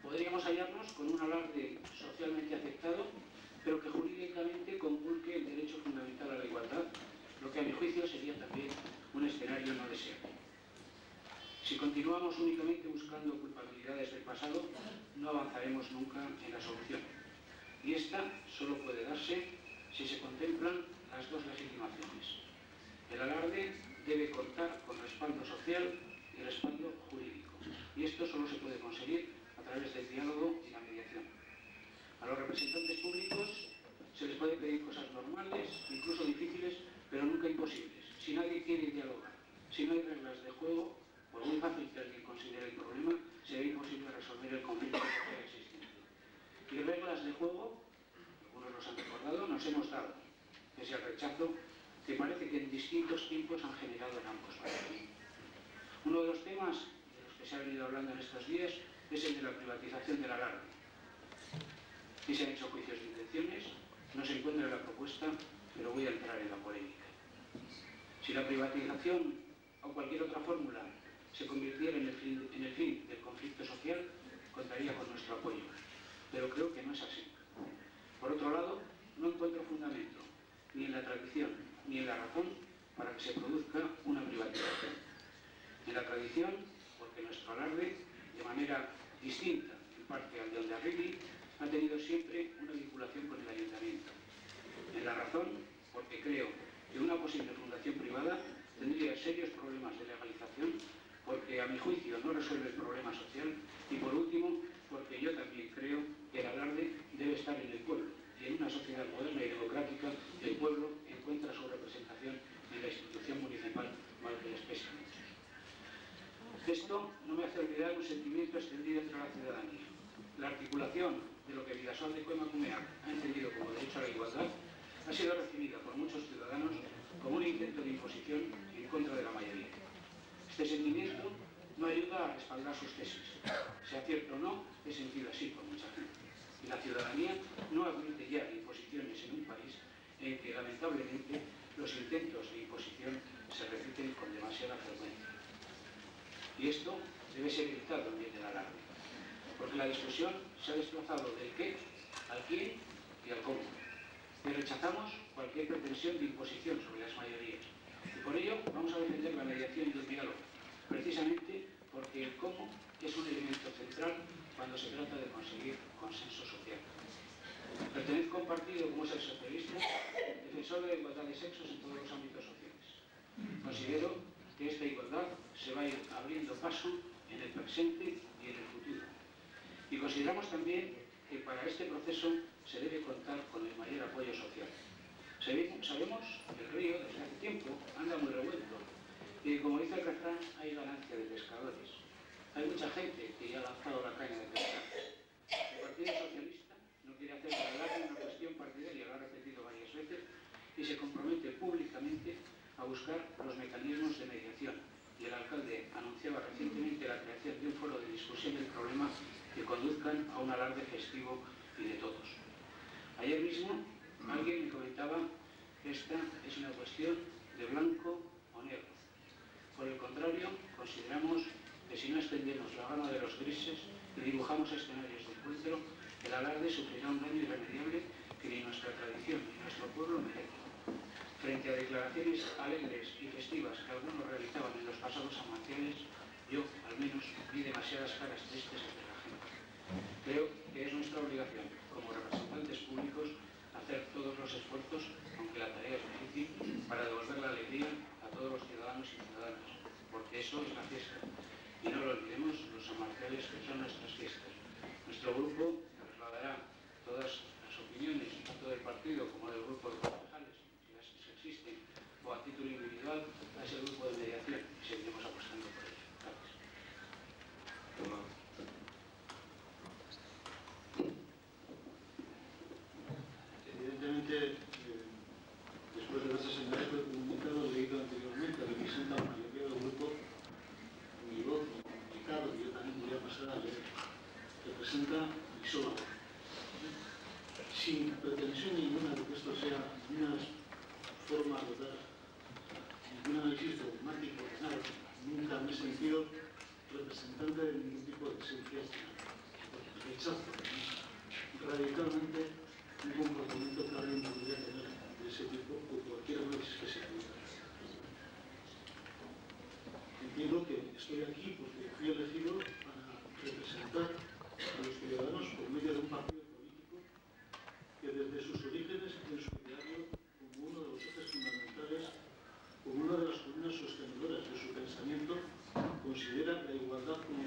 podríamos hallarnos con un alarde socialmente aceptado, pero que jurídicamente conculque el derecho fundamental a la igualdad, lo que a mi juicio sería también un escenario no deseado. Si continuamos únicamente buscando culpabilidades del pasado, no avanzaremos nunca en la solución. Y esta solo puede darse si se contemplan las dos legitimaciones. El alarde debe contar con respaldo social y respaldo jurídico. Y esto solo se puede conseguir a través del diálogo y la mediación. A los representantes públicos se les puede pedir cosas normales, incluso difíciles, pero nunca imposibles. Si nadie quiere dialogar, si no hay reglas de juego, por muy fácil que alguien considere el problema, será imposible resolver el conflicto social existente. Y reglas de juego, algunos los han recordado, nos hemos dado, pese al rechazo que parece que en distintos tiempos han generado en ambos países. Uno de los temas de los que se ha venido hablando en estos días es el de la privatización del alarde. Y se han hecho juicios de intenciones, no se encuentra en la propuesta, pero voy a entrar en la polémica. Si la privatización o cualquier otra fórmula se convirtiera en el fin del conflicto social, contaría con nuestro apoyo. Pero creo que no es así. Por otro lado, no encuentro fundamento, ni en la tradición ni en la razón, para que se produzca una privatización. En la tradición, porque nuestro alarde, de manera distinta en parte al de Hondarribia, ha tenido siempre una vinculación con el ayuntamiento. En la razón, porque creo que una posible fundación privada tendría serios problemas de legalización, porque a mi juicio no resuelve el problema social, y por último, porque yo también creo que el alarde debe estar en el pueblo, y en una sociedad moderna y democrática el pueblo encuentra su representación en la institución municipal, mal que les pese. Esto no me hace olvidar un sentimiento extendido entre la ciudadanía. La articulación de lo que Bidasoa de Emakumeak ha entendido como derecho a la igualdad ha sido recibida por muchos ciudadanos como un intento de imposición en contra de la mayoría. Este sentimiento no ayuda a respaldar sus tesis. Sea cierto o no, es sentido así por mucha gente. Y la ciudadanía no admite ya imposiciones en un país en que, lamentablemente, los intentos de imposición se repiten con demasiada frecuencia. Y esto debe ser evitado en vez del alarde, porque la discusión se ha desplazado del qué al quién y al cómo. Y rechazamos cualquier pretensión de imposición sobre las mayorías. Y por ello vamos a defender la mediación y el diálogo, precisamente porque el cómo es un elemento central cuando se trata de conseguir consenso social. Pertenezco a un partido como es el socialista, defensor de la igualdad de sexos en todos los ámbitos sociales. Considero que esta igualdad se va a ir abriendo paso en el presente y en el futuro. Y consideramos también que para este proceso se debe contar con el mayor apoyo social. Sabemos que el río desde hace tiempo anda muy revuelto y, como dice el refrán, hay ganancia de pescadores. Hay mucha gente que ya ha lanzado la caña de pescar. El Partido Socialista no quiere hacer de la alarde una cuestión partidaria, lo ha repetido varias veces, y se compromete públicamente a buscar los mecanismos de mediación. Y el alcalde anunciaba recientemente la creación de un foro de discusión del problema que conduzcan a un alarde festivo y de todos. Ayer mismo alguien me comentaba que esta es una cuestión de blanco o negro. Por el contrario, consideramos que si no extendemos la gama de los grises y dibujamos escenarios de encuentro, el alarde sufrirá un daño irremediable que ni nuestra tradición ni nuestro pueblo merece. Frente a declaraciones alegres y festivas que algunos realizaban en los pasados amanceles, yo, al menos, vi demasiadas caras tristes entre la gente. Creo que es nuestra obligación, como representantes públicos, hacer todos los esfuerzos, aunque la tarea es difícil, para devolver la alegría a todos los ciudadanos y ciudadanas, porque eso es la fiesta. Y no lo olvidemos, los amanceles que son nuestras fiestas. Nuestro grupo trasladará todas las opiniones, tanto del partido como del grupo de concejales, si existen, o a título individual, a ese grupo de mediación, y seguiremos apostando por ello. Gracias. Evidentemente, después de ese seminario comunicado leído anteriormente, representa la mayoría del grupo, mi voz, mi comunicado, que yo también voy a pasar a leer, representa mi sola voz. Sin pretensión ninguna de que esto sea una forma de dar ningún análisis dogmático de nada. Nunca me he sentido representante de ningún tipo de esencia, rechazo radicalmente un comportamiento que alguien podría tener de ese tipo o cualquier análisis que se pueda. Entiendo que estoy aquí porque fui elegido para representar a los ciudadanos por medio de un partido político que desde sus orígenes en su ideario como uno de los ejes fundamentales, como una de las columnas sostenedoras de su pensamiento, considera la igualdad como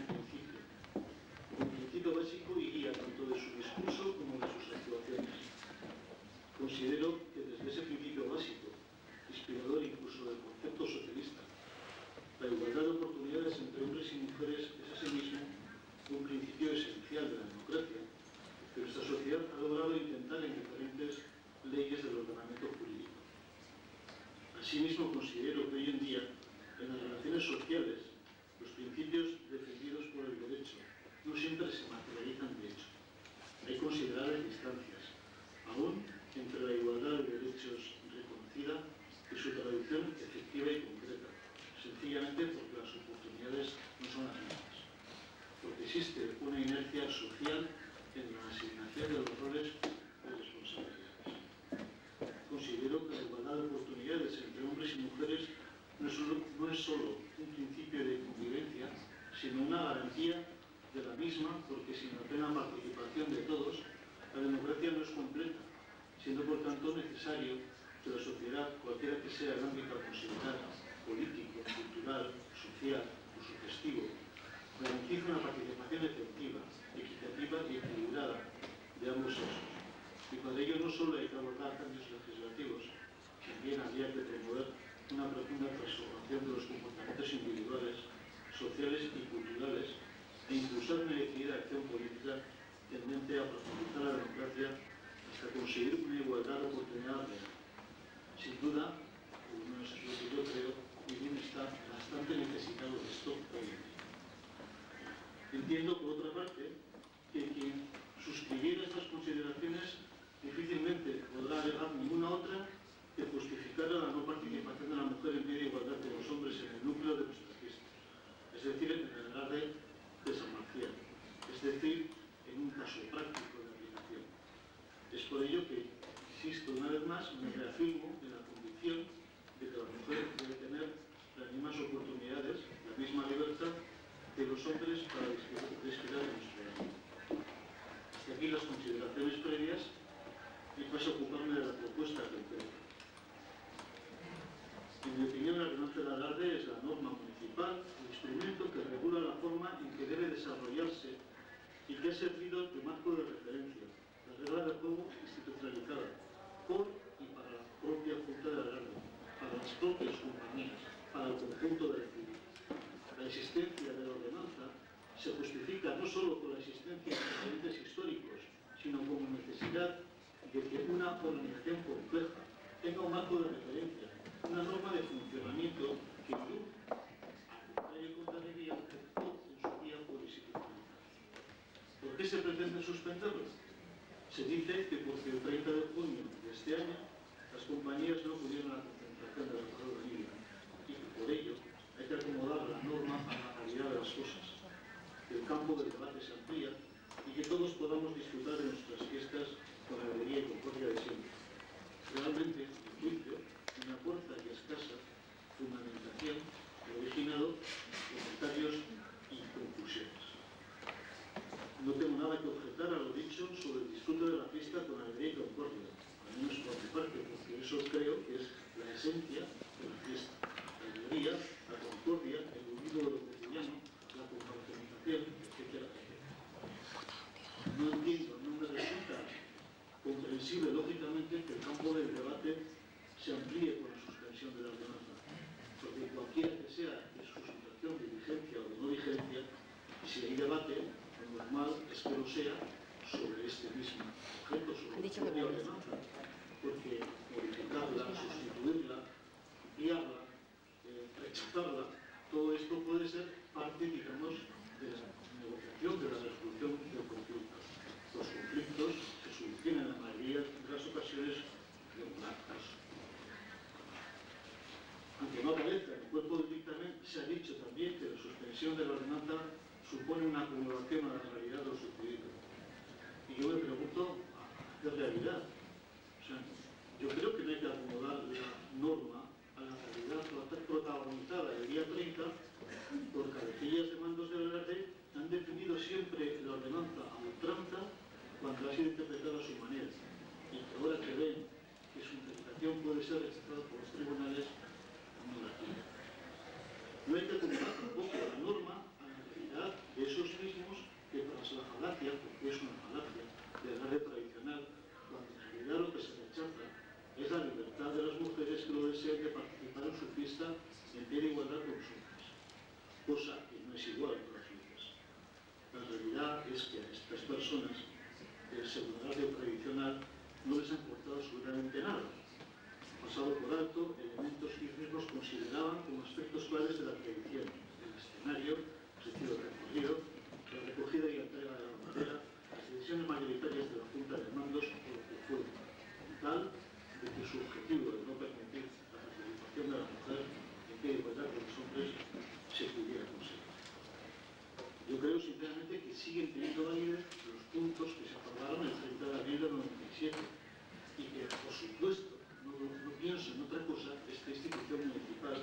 principio básico y guía tanto de su discurso como de sus actuaciones. Considero que desde ese principio básico, inspirador incluso del concepto socialista, la igualdad de oportunidades entre hombres y mujeres es asimismo un principio esencial de la democracia que nuestra sociedad ha logrado intentar en diferentes leyes del ordenamiento jurídico. Asimismo, considero que hoy en día, en las relaciones sociales, los principios defendidos por el derecho no siempre se materializan de hecho. Hay considerables distancias, aún entre la igualdad de derechos reconocida y su traducción efectiva y no es solo un principio de convivencia, sino una garantía de la misma, porque sin la plena participación de todos, la democracia no es completa, siendo por tanto necesario que la sociedad, cualquiera que sea el ámbito a considerar, político, cultural, social o sugestivo, garantice una participación efectiva, equitativa y equilibrada de ambos sexos. Y para ello no solo hay que abordar cambios legislativos, también habría que promover una profunda transformación de los comportamientos individuales, sociales y culturales e impulsar una decidida acción política tendente a profundizar la democracia hasta conseguir una igualdad de oportunidades real. Sin duda, por lo menos es lo que yo creo, Irún está bastante necesitado de esto hoy en día. Entiendo, por otra parte, que quien suscribiera estas consideraciones difícilmente podrá alegar ninguna otra que justificara la no participación de la mujer en pie de igualdad de los hombres en el núcleo de nuestra fiesta, es decir, en el alarde de San Marcial, es decir, en un caso práctico de aplicación. Es por ello que, insisto una vez más, me reafirmo en la convicción de que la mujer debe tener las mismas oportunidades, la misma libertad que los hombres para desfilar en nuestro ámbito. Hasta aquí las consideraciones previas y paso a ocuparme de la propuesta concreta. En mi opinión, la ordenanza del alarde es la norma municipal, el instrumento que regula la forma en que debe desarrollarse y que ha servido de marco de referencia, la regla de juego institucionalizada por y para la propia Junta de Alarde, para las propias compañías, para el conjunto de la ciudad. La existencia de la ordenanza se justifica no solo por la existencia de antecedentes históricos, sino como necesidad de que una organización compleja tenga un marco de referencia, una norma de funcionamiento que Irún, al contrario que Hondarribia, optó en su día por institucionalizar. ¿Por qué se pretende suspenderlo? Se dice que porque el 30 de junio de este año las compañías no acudieron a la concentración de la Corona Libre y que por ello hay que acomodar la norma a la realidad de las cosas, que el campo del debate se amplía y que todos podamos disfrutar de nuestras fiestas con alegría y concordia de siempre. Realmente, en mi juicio, una corta y escasa fundamentación ha originado comentarios y conclusiones. No tengo nada que objetar a lo dicho sobre el disfrute de la fiesta con alegría y concordia, al menos por mi parte, porque eso creo que es la esencia de la fiesta. La alegría, la concordia, el olvido de lo cotidiano, la confraternización, etc. No entiendo, no me resulta comprensible, lógicamente, que el campo del debate se amplíe con la suspensión de la ordenanza, porque cualquiera que sea de su situación de vigencia o de no vigencia, si hay debate, lo normal es que lo sea sobre este mismo objeto, sobre la propia ordenanza, porque modificarla, sustituirla, ampliarla, rechazarla, todo esto puede ser parte, digamos, de la negociación, de la resolución del conflicto. Los conflictos se solucionan en la mayoría de las ocasiones de un actos. Aunque no aparezca en el cuerpo del dictamen, se ha dicho también que la suspensión de la ordenanza supone una acomodación a la realidad de lo sucedido. Y yo me pregunto, ¿qué realidad? O sea, yo creo que no hay que acomodar la norma a la realidad protagonizada el día 30 por cabecillas de mandos de la ley que han defendido siempre la ordenanza a ultranza cuando ha sido interpretada a su manera. Y que ahora que ven que su interpretación puede ser rechazada por los tribunales, no la quieren. No hay que acomodar tampoco la norma a la realidad de esos mismos que tras la falacia, porque es una falacia, del arte tradicional, cuando en realidad lo que se rechaza es la libertad de las mujeres que lo desean de participar en su fiesta en pie de igualdad con los hombres, cosa que no es igual en todas las veces. La realidad es que a estas personas del secundario tradicional no les ha importado absolutamente nada. Han pasado por alto elementos que ellos mismos consideraban como aspectos claves de la tradición: el escenario, el sentido recorrido, la recogida y entrega de la bandera, las decisiones mayoritarias de la Junta de Mandos o lo que fue, tal de que su objetivo de no permitir la participación de la mujer en pie de igualdad con los hombres se pudiera conseguir. Yo creo sinceramente que siguen teniendo validez los puntos que se acordaron el 30 de abril del 97 y que, por supuesto, no pienso en otra cosa, esta institución municipal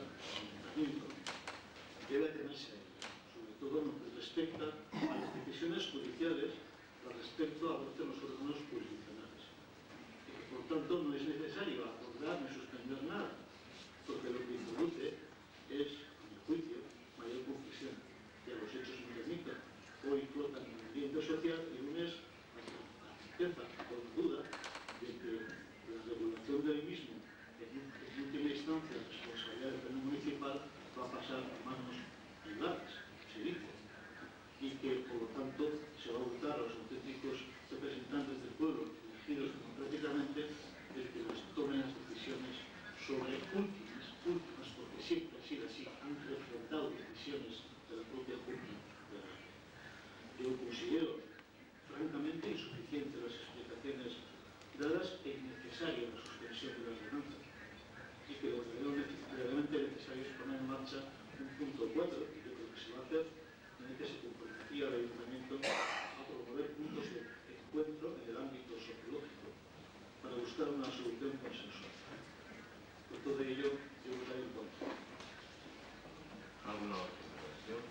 últimas, porque siempre ha sido así, han refrendado decisiones de la propia Junta. Yo considero francamente insuficientes las explicaciones dadas e innecesaria la suspensión de la ordenanza, y que lo verdaderamente necesario es poner en marcha un punto 4, que yo creo que se va a hacer, en el que se comprometiría al Ayuntamiento a promover puntos de encuentro en el ámbito sociológico para buscar una solución consensual. Por todo ello, yo votaré en contra. ¿Alguna otra cuestión?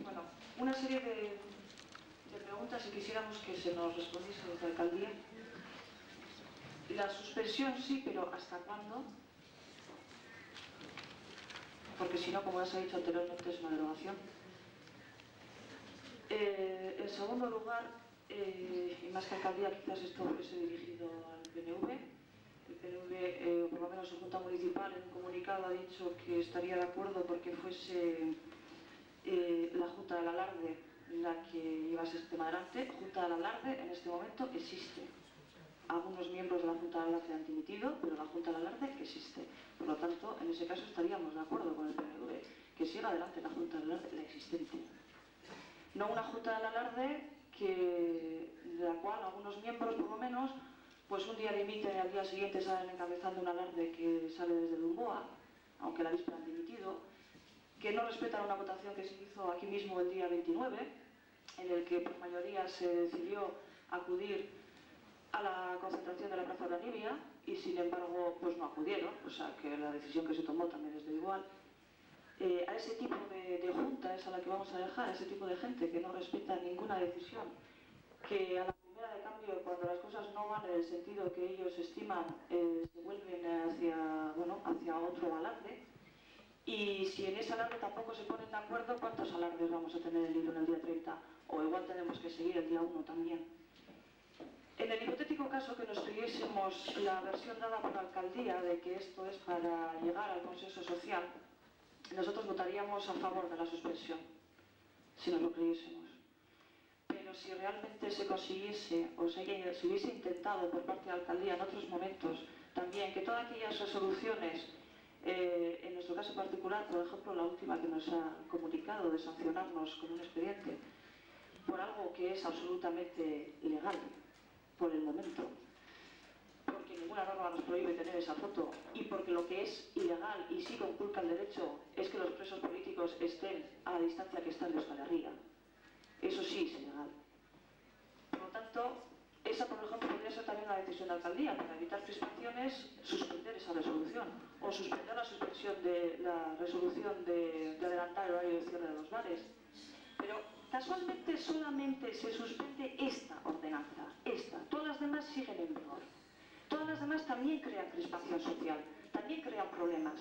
Bueno, una serie de preguntas y quisiéramos que se nos respondiese desde la alcaldía. La suspensión sí, pero ¿hasta cuándo? Porque si no, como ya se ha dicho anteriormente, es una derogación. En segundo lugar, y más que alcaldía, quizás esto hubiese dirigido al PNV. El PNV, por lo menos su Junta Municipal, en un comunicado ha dicho que estaría de acuerdo porque fuese la Junta del Alarde la que llevase este tema adelante. Junta del Alarde en este momento existe. Algunos miembros de la Junta del Alarde han dimitido, pero la Junta del Alarde existe. Por lo tanto, en ese caso estaríamos de acuerdo con el PNV, que siga adelante la Junta del Alarde, la existente. No una Junta del Alarde de la cual algunos miembros, por lo menos, pues un día dimiten y al día siguiente salen encabezando un alarde que sale desde Lumboa, aunque la víspera han dimitido, que no respetan una votación que se hizo aquí mismo el día 29, en el que por mayoría se decidió acudir a la concentración de la Plaza Urdanibia y sin embargo pues no acudieron, o sea que la decisión que se tomó también es de igual. A ese tipo de junta es a la que vamos a dejar, a ese tipo de gente que no respeta ninguna decisión, que a la primera de cambio, cuando las cosas no van en el sentido que ellos estiman, se vuelven hacia otro alarde. Y si en ese alarde tampoco se ponen de acuerdo, ¿cuántos alardes vamos a tener en el día 30? O igual tenemos que seguir el día 1 también. En el hipotético caso que nos creyésemos la versión dada por la alcaldía de que esto es para llegar al consenso social, nosotros votaríamos a favor de la suspensión, si nos lo creyésemos. Pero si realmente se consiguiese, o se hubiese intentado por parte de la alcaldía en otros momentos también, que todas aquellas resoluciones, en nuestro caso particular, por ejemplo, la última que nos ha comunicado de sancionarnos con un expediente por algo que es absolutamente legal por el momento, porque ninguna norma nos prohíbe tener esa foto y porque lo que es ilegal y sí conculca el derecho es que los presos políticos estén a la distancia que están de Euskal Herria. Eso sí es ilegal. Por lo tanto, esa, por ejemplo, podría ser también una decisión de alcaldía para evitar crispaciones, suspender esa resolución o suspender la suspensión de la resolución de adelantar el horario de cierre de los bares. Pero casualmente solamente se suspende esta ordenanza, esta. Todas las demás siguen en vigor. Todas las demás también crean crispación social, también crean problemas,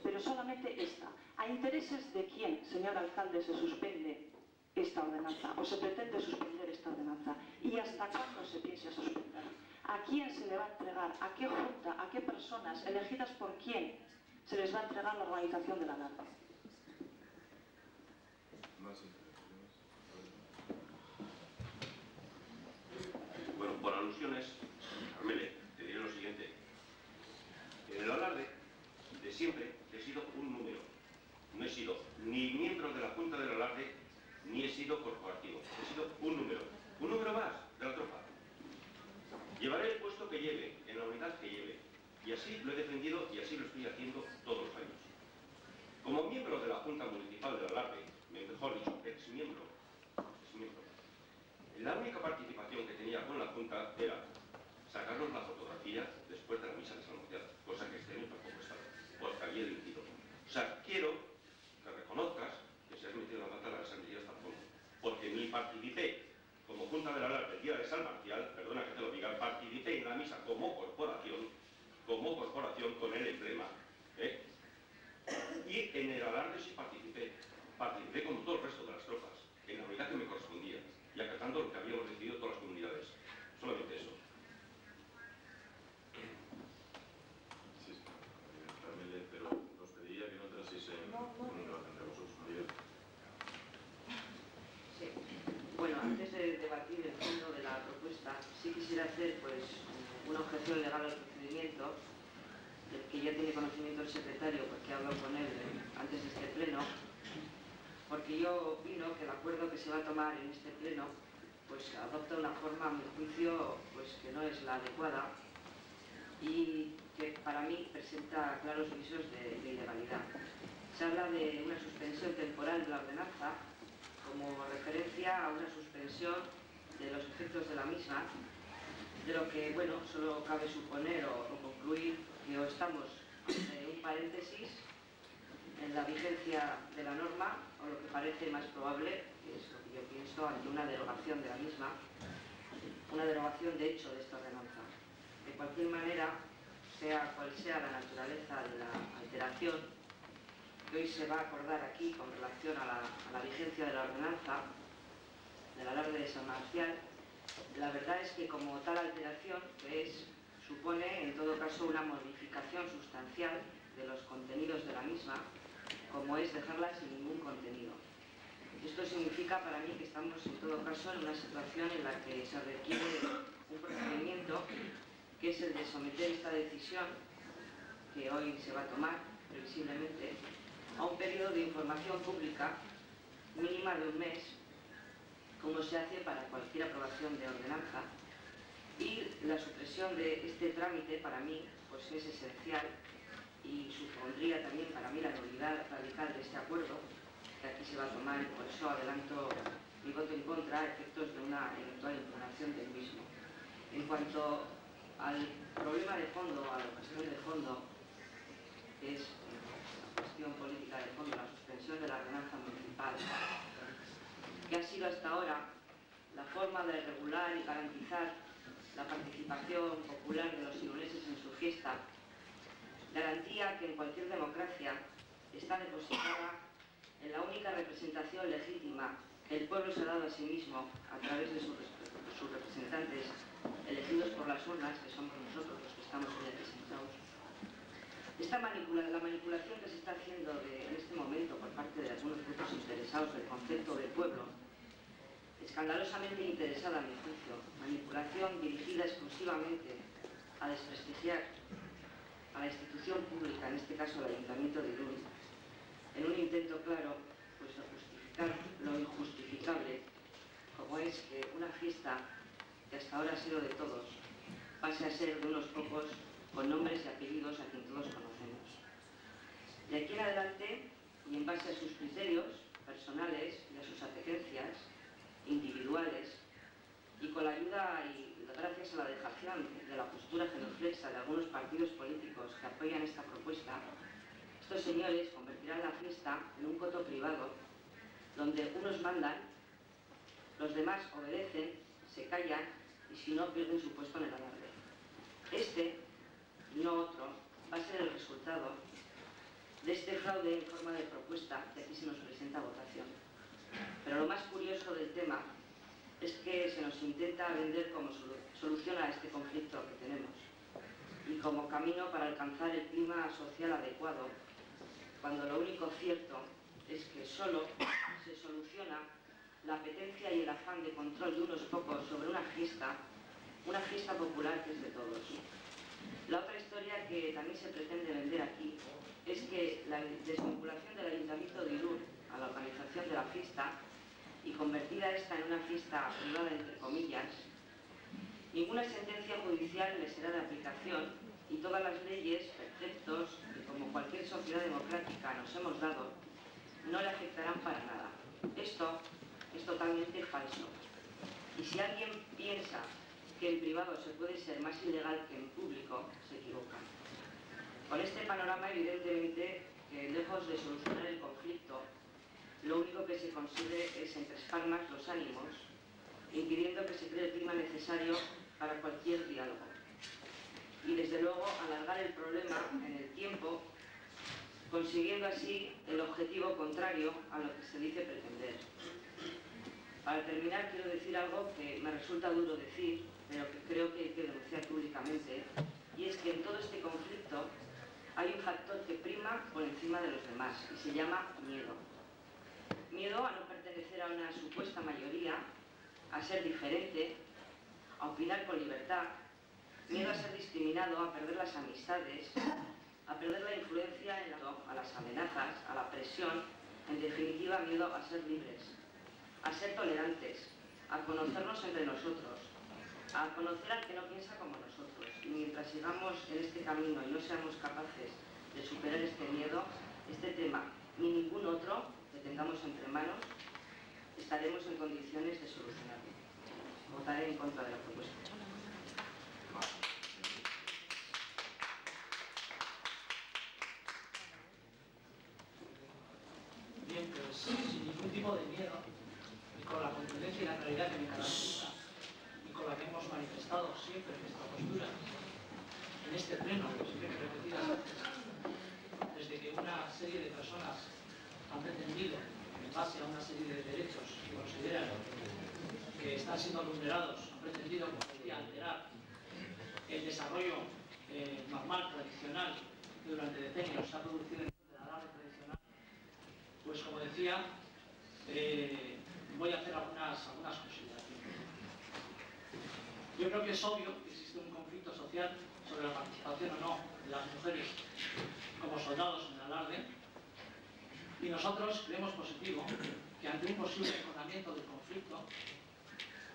pero solamente esta. ¿A intereses de quién, señor alcalde, se suspende esta ordenanza o se pretende suspender esta ordenanza? ¿Y hasta cuándo se piensa suspender? ¿A quién se le va a entregar? ¿A qué junta? ¿A qué personas elegidas por quién se les va a entregar la organización de la alarde? Bueno, por alusiones, Carmele, te diré lo siguiente. En el alarde, de siempre, he sido un número. No he sido ni miembro de la Junta del Alarde, ni he sido corporativo. He sido un número más de la tropa. Llevaré el puesto que lleve, en la unidad que lleve. Y así lo he defendido y así lo estoy haciendo todos los años. Como miembro de la Junta Municipal del Alarde, mejor dicho, exmiembro, la única participación que tenía con la Junta era sacarnos la fotografía después de la misa de San Marcial, cosa que este año tampoco estaba, porque había dimitido. O sea, quiero que reconozcas que se has metido la pata a la santería hasta el fondo, porque ni participé como Junta del Alarde el día de San Marcial, perdona que te lo diga, participé en la misa como corporación con el emblema, y en el Alarde sí participé como todo el resto de las tropas, en la unidad que me correspondía, y acatando lo que habíamos decidido todas las comunidades. Solamente eso. Sí, Carmele, pero os pediría que no entraseis en un debate entre vosotros, Maribel. antes de debatir el fondo de la propuesta, sí quisiera hacer pues una objeción legal al procedimiento, del que ya tiene conocimiento el secretario porque habló con él antes de este pleno, porque yo opino que el acuerdo que se va a tomar en este pleno pues adopta una forma, a mi juicio, pues que no es la adecuada y que para mí presenta claros visos de ilegalidad. Se habla de una suspensión temporal de la ordenanza como referencia a una suspensión de los efectos de la misma, de lo que, bueno, solo cabe suponer o concluir que o estamos ante un paréntesis en la vigencia de la norma, o lo que parece más probable, que es lo que yo pienso, ante una derogación de la misma, una derogación de hecho de esta ordenanza. De cualquier manera, sea cual sea la naturaleza de la alteración que hoy se va a acordar aquí con relación a la vigencia de la ordenanza, del alarde de San Marcial, la verdad es que como tal alteración, que supone en todo caso una modificación sustancial de los contenidos de la misma, como es dejarla sin ningún contenido. Esto significa para mí que estamos en todo caso en una situación en la que se requiere un procedimiento que es el de someter esta decisión, que hoy se va a tomar previsiblemente, a un periodo de información pública mínima de un mes, como se hace para cualquier aprobación de ordenanza, y la supresión de este trámite para mí pues es esencial y supondría también para mí la nulidad radical de este acuerdo que aquí se va a tomar, y por eso adelanto mi voto en contra a efectos de una eventual impugnación del mismo. En cuanto al problema de fondo, a la cuestión de fondo, que es la cuestión política de fondo, la suspensión de la ordenanza municipal, que ha sido hasta ahora la forma de regular y garantizar la participación popular de los iruneses en su fiesta, garantía que en cualquier democracia está depositada en la única representación legítima que el pueblo se ha dado a sí mismo a través de sus representantes elegidos por las urnas, que somos nosotros los que estamos hoy aquí sentados. La manipulación que se está haciendo en este momento por parte de algunos grupos interesados del concepto de pueblo, escandalosamente interesada a mi juicio, manipulación dirigida exclusivamente a desprestigiar a la institución pública, en este caso el Ayuntamiento de Irún, en un intento claro pues, de justificar lo injustificable, como es que una fiesta que hasta ahora ha sido de todos pase a ser de unos pocos con nombres y apellidos a quien todos conocemos. De aquí en adelante, y en base a sus criterios personales y a sus apetencias individuales, y con la ayuda y gracias a la dejación de la postura genuflexa de algunos partidos políticos que apoyan esta propuesta, estos señores convertirán la fiesta en un coto privado donde unos mandan, los demás obedecen, se callan y si no pierden su puesto en el alarde. Este, y no otro, va a ser el resultado de este fraude en forma de propuesta que aquí se nos presenta a votación. Pero lo más curioso del tema es que se nos intenta vender como solución a este conflicto que tenemos y como camino para alcanzar el clima social adecuado, cuando lo único cierto es que solo se soluciona la apetencia y el afán de control de unos pocos sobre una fiesta popular que es de todos. La otra historia que también se pretende vender aquí es que la desvinculación del Ayuntamiento de Irún a la organización de la fiesta y convertida esta en una fiesta privada entre comillas, ninguna sentencia judicial le será de aplicación y todas las leyes, preceptos que como cualquier sociedad democrática nos hemos dado, no le afectarán para nada. Esto es totalmente falso. Y si alguien piensa que en privado se puede ser más ilegal que en público, se equivoca. Con este panorama, evidentemente, lejos de solucionar el conflicto, lo único que se consigue es encrespar más los ánimos, impidiendo que se cree el clima necesario para cualquier diálogo. Y desde luego alargar el problema en el tiempo, consiguiendo así el objetivo contrario a lo que se dice pretender. Para terminar, quiero decir algo que me resulta duro decir, pero que creo que hay que denunciar públicamente, y es que en todo este conflicto hay un factor que prima por encima de los demás, y se llama miedo. Miedo a no pertenecer a una supuesta mayoría a ser diferente, a opinar con libertad, miedo a ser discriminado, a perder las amistades, a perder la influencia a las amenazas, a la presión, en definitiva miedo a ser libres, a ser tolerantes, a conocernos entre nosotros, a conocer al que no piensa como nosotros. Y mientras sigamos en este camino y no seamos capaces de superar este miedo, este tema ni ningún otro que tengamos entre manos, estaremos en condiciones de solucionarlo. Votaré en contra de la propuesta. Bien, pues sin ningún tipo de miedo, y con la contundencia y la claridad que me caracteriza, y con la que hemos manifestado siempre nuestra postura en este pleno, siempre repetidas veces, desde que una serie de personas han pretendido, en base a una serie de derechos que consideran que están siendo vulnerados, han pretendido, como decía, alterar el desarrollo normal, tradicional, que durante decenios se ha producido en el alarde tradicional, pues como decía, voy a hacer algunas consideraciones. Yo creo que es obvio que existe un conflicto social sobre la participación o no de las mujeres como soldados en el alarde, y nosotros creemos positivo que ante un posible enconamiento del conflicto,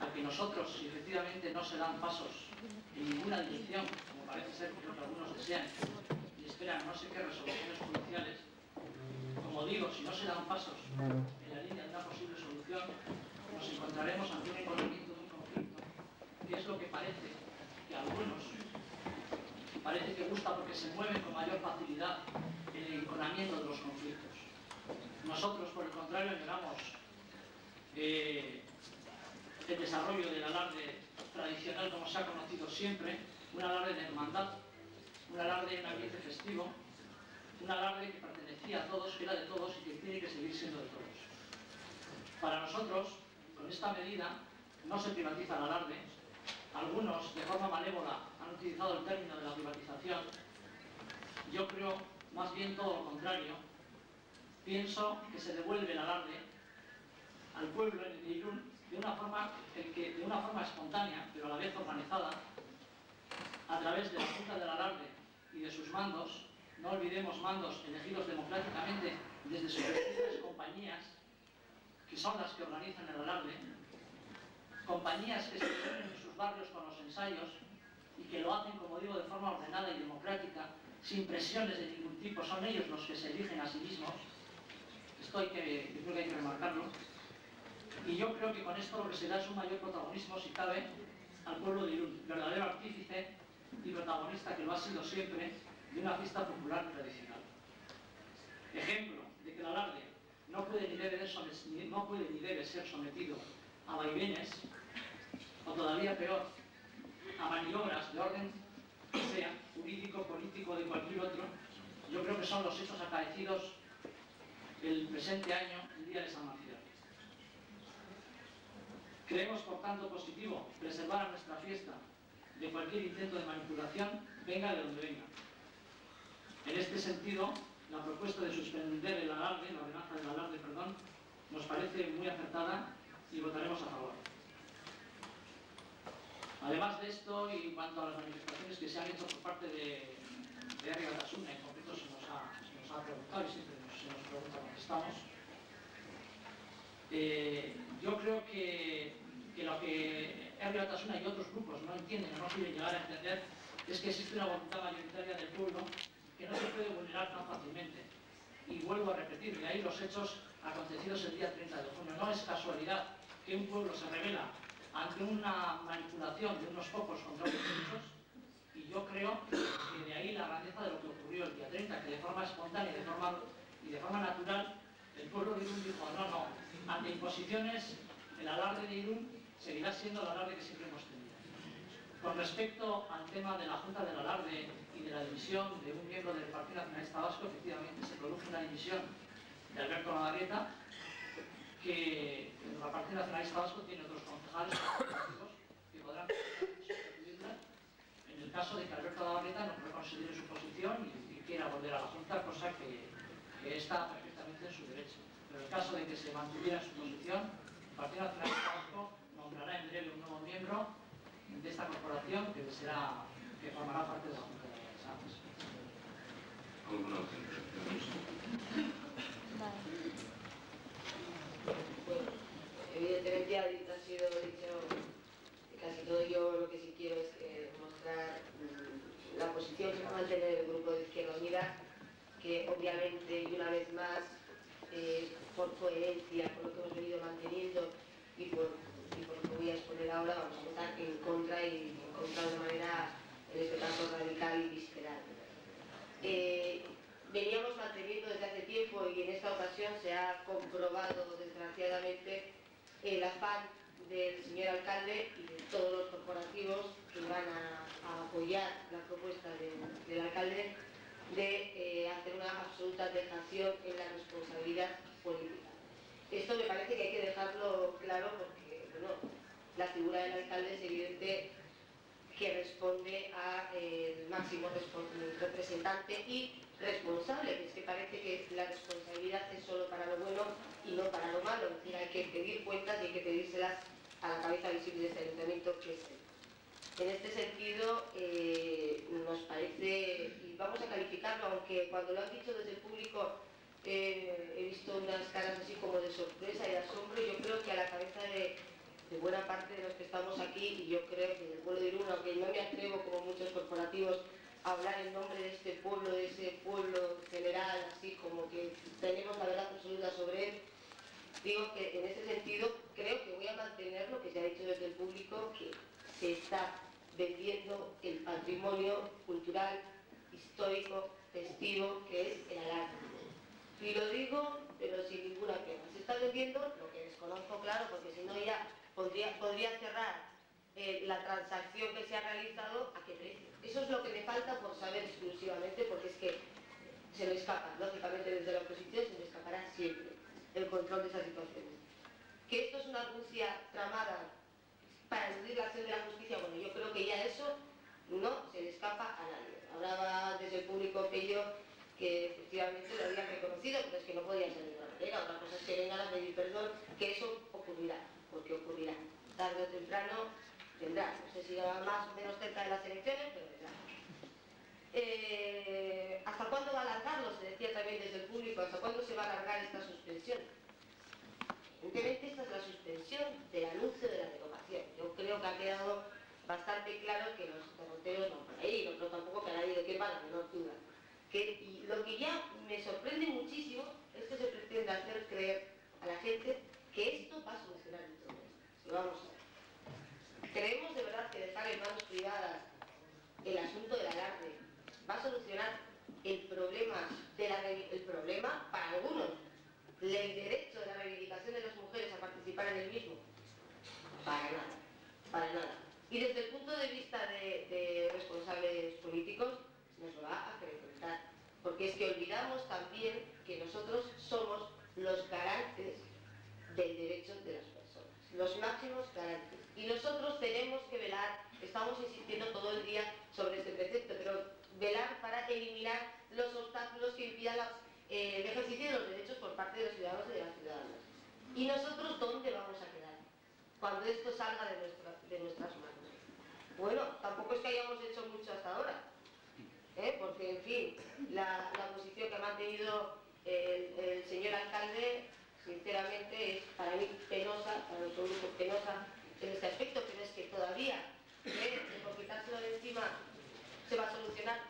al que nosotros, si efectivamente no se dan pasos en ninguna dirección, como parece ser que algunos desean y esperan no sé qué resoluciones judiciales, como digo, si no se dan pasos en la línea de una posible solución, nos encontraremos ante un enconamiento de un conflicto, que es lo que parece que a algunos parece que gusta porque se mueven con mayor facilidad en el enconamiento de los conflictos. Nosotros, por el contrario, anhelamos el desarrollo del alarde tradicional como se ha conocido siempre, un alarde de hermandad, un alarde en ambiente festivo, un alarde que pertenecía a todos, que era de todos y que tiene que seguir siendo de todos. Para nosotros, con esta medida, no se privatiza el alarde. Algunos, de forma malévola, han utilizado el término de la privatización. Yo creo, más bien todo lo contrario. Pienso que se devuelve el alarde al pueblo en el de Irún de una forma espontánea, pero a la vez organizada, a través de la Junta del Alarde y de sus mandos. No olvidemos, mandos elegidos democráticamente desde sus respectivas compañías, que son las que organizan el alarde, compañías que se reúnen en sus barrios con los ensayos y que lo hacen, como digo, de forma ordenada y democrática, sin presiones de ningún tipo. Son ellos los que se eligen a sí mismos. Esto yo creo que hay que remarcarlo. Y yo creo que con esto lo que se da es un mayor protagonismo, si cabe, al pueblo de Irún, verdadero artífice y protagonista, que lo ha sido siempre, de una fiesta popular tradicional. Ejemplo de que el alarde no puede ni debe ser sometido a vaivenes, o todavía peor, a maniobras de orden que sea jurídico, político o de cualquier otro. Yo creo que son los hechos acaecidos el presente año, el día de San Marcial. Creemos, por tanto, positivo preservar a nuestra fiesta de cualquier intento de manipulación, venga de donde venga. En este sentido, la propuesta de suspender el alarde, la ordenanza del alarde, perdón, nos parece muy acertada y votaremos a favor. Además de esto, y en cuanto a las manifestaciones que se han hecho por parte de Herri Batasuna, en concreto se nos ha preguntado y siempre se nos pregunta dónde estamos, yo creo que lo que Herri Batasuna y otros grupos no entienden o no quieren llegar a entender es que existe una voluntad mayoritaria del pueblo que no se puede vulnerar tan fácilmente. Y vuelvo a repetir, de ahí los hechos acontecidos el día 30 de junio. No es casualidad que un pueblo se revela ante una manipulación de unos pocos contra otros muchos, y yo creo que de ahí la grandeza de lo que ocurrió el día 30, que de forma espontánea y de forma natural el pueblo de Irún dijo no, ante imposiciones el alarde de Irún seguirá siendo el alarde que siempre hemos tenido. Con respecto al tema de la Junta del Alarde y de la dimisión de un miembro del Partido Nacionalista Vasco, efectivamente se produjo una dimisión de Alberto Navarreta, que el Partido Nacionalista Vasco tiene otros concejales que podrán sustituirla en el caso de que Alberto Navarreta no reconsidere su posición y quiera volver a la Junta, cosa que está perfectamente en su derecho. Pero en el caso de que se mantuviera en su posición, el Partido Nacionalista Vasco nombrará en breve un nuevo miembro de esta corporación que formará parte de la Junta de Organizaciones. ¿Alguna otra intervención? Bueno, evidentemente ha sido dicho casi todo. Yo lo que sí quiero es mostrar la posición que va a mantener el Grupo de Izquierda Unida, que obviamente y una vez más, por coherencia, por lo que hemos venido manteniendo y por lo que voy a exponer ahora, vamos a votar en contra y en contra de manera, en este caso, radical y visceral. Veníamos manteniendo desde hace tiempo y en esta ocasión se ha comprobado desgraciadamente el afán del señor alcalde y de todos los corporativos que van a apoyar la propuesta del alcalde de hacer una absoluta dejación en la responsabilidad política. Esto me parece que hay que dejarlo claro porque, bueno, la figura del alcalde es evidente que responde al máximo representante y responsable, que es que parece que la responsabilidad es solo para lo bueno y no para lo malo. Es decir, hay que pedir cuentas y hay que pedírselas a la cabeza visible de este ayuntamiento, que es él. En este sentido, nos parece, y vamos a calificarlo, aunque cuando lo han dicho desde el público he visto unas caras así como de sorpresa y de asombro. Yo creo que a la cabeza de buena parte de los que estamos aquí, y yo creo que del pueblo de Irún, aunque no me atrevo como muchos corporativos a hablar en nombre de este pueblo, de ese pueblo general, así como que tenemos la verdad absoluta sobre él, digo que en ese sentido creo que voy a mantener lo que se ha dicho desde el público, que se está vendiendo el patrimonio cultural, histórico, festivo, que es el alarde. Y lo digo, pero sin ninguna pena. Se está vendiendo, lo que desconozco, claro, porque si no ya podría cerrar la transacción que se ha realizado, ¿a qué precio? Eso es lo que me falta por saber exclusivamente, porque es que se me escapa, lógicamente desde la oposición se me escapará siempre el control de esas situaciones. Que esto es una argucia tramada para eludir la acción de la justicia, bueno, yo creo que ya eso no se le escapa a nadie. Hablaba desde el público Pello que efectivamente lo habían reconocido, pero es que no podía ser de otra manera. Otra cosa es que vengan a pedir perdón, que eso ocurrirá, porque ocurrirá. Tarde o temprano vendrá. No sé si va más o menos cerca de las elecciones, pero vendrá. ¿Hasta cuándo va a alargarlo? Se decía también desde el público. ¿Hasta cuándo se va a alargar esta suspensión? Evidentemente esta es la suspensión del anuncio de la derogación. Yo creo que ha quedado bastante claro que los derroteros no van a ir, no creo tampoco que a nadie de qué va la menor duda. Y lo que ya me sorprende muchísimo es que se pretende hacer creer a la gente que esto va a solucionar el problema. Lo vamos a ver. ¿Creemos de verdad que dejar en manos privadas el asunto del alarde va a solucionar el problema para algunos, el derecho de la reivindicación de las mujeres a participar en el mismo? Para nada, para nada. Y desde el punto de vista de responsables políticos, nos lo va a acrecentar, porque es que olvidamos también que nosotros somos los garantes del derecho de las personas, los máximos garantes. Y nosotros tenemos que velar, estamos insistiendo todo el día sobre este precepto, pero velar para eliminar los obstáculos que impidan el ejercicio de los derechos por parte de los ciudadanos y de las ciudadanas. ¿Y nosotros dónde vamos a quedar cuando esto salga de nuestras manos? Bueno, tampoco es que hayamos hecho mucho hasta ahora, porque, en fin, la posición que ha mantenido el señor alcalde, sinceramente, es para mí penosa, para nuestro grupo penosa en este aspecto, pero es que todavía, por quitárselo de encima, se va a solucionar.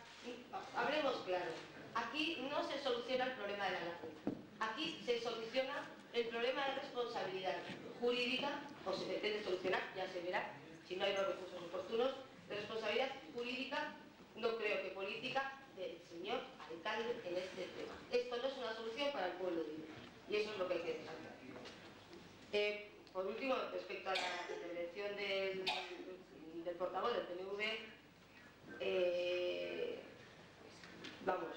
Hablemos claro, aquí no se soluciona el problema de la nación, aquí se soluciona el problema de responsabilidad jurídica, o se pretende solucionar, ya se verá, si no hay los recursos oportunos, de responsabilidad jurídica, no creo que política, del señor alcalde en este tema. Esto no es una solución para el pueblo de Irún, y eso es lo que hay que dejar claro. Por último, respecto a la intervención del portavoz del PNV, vamos,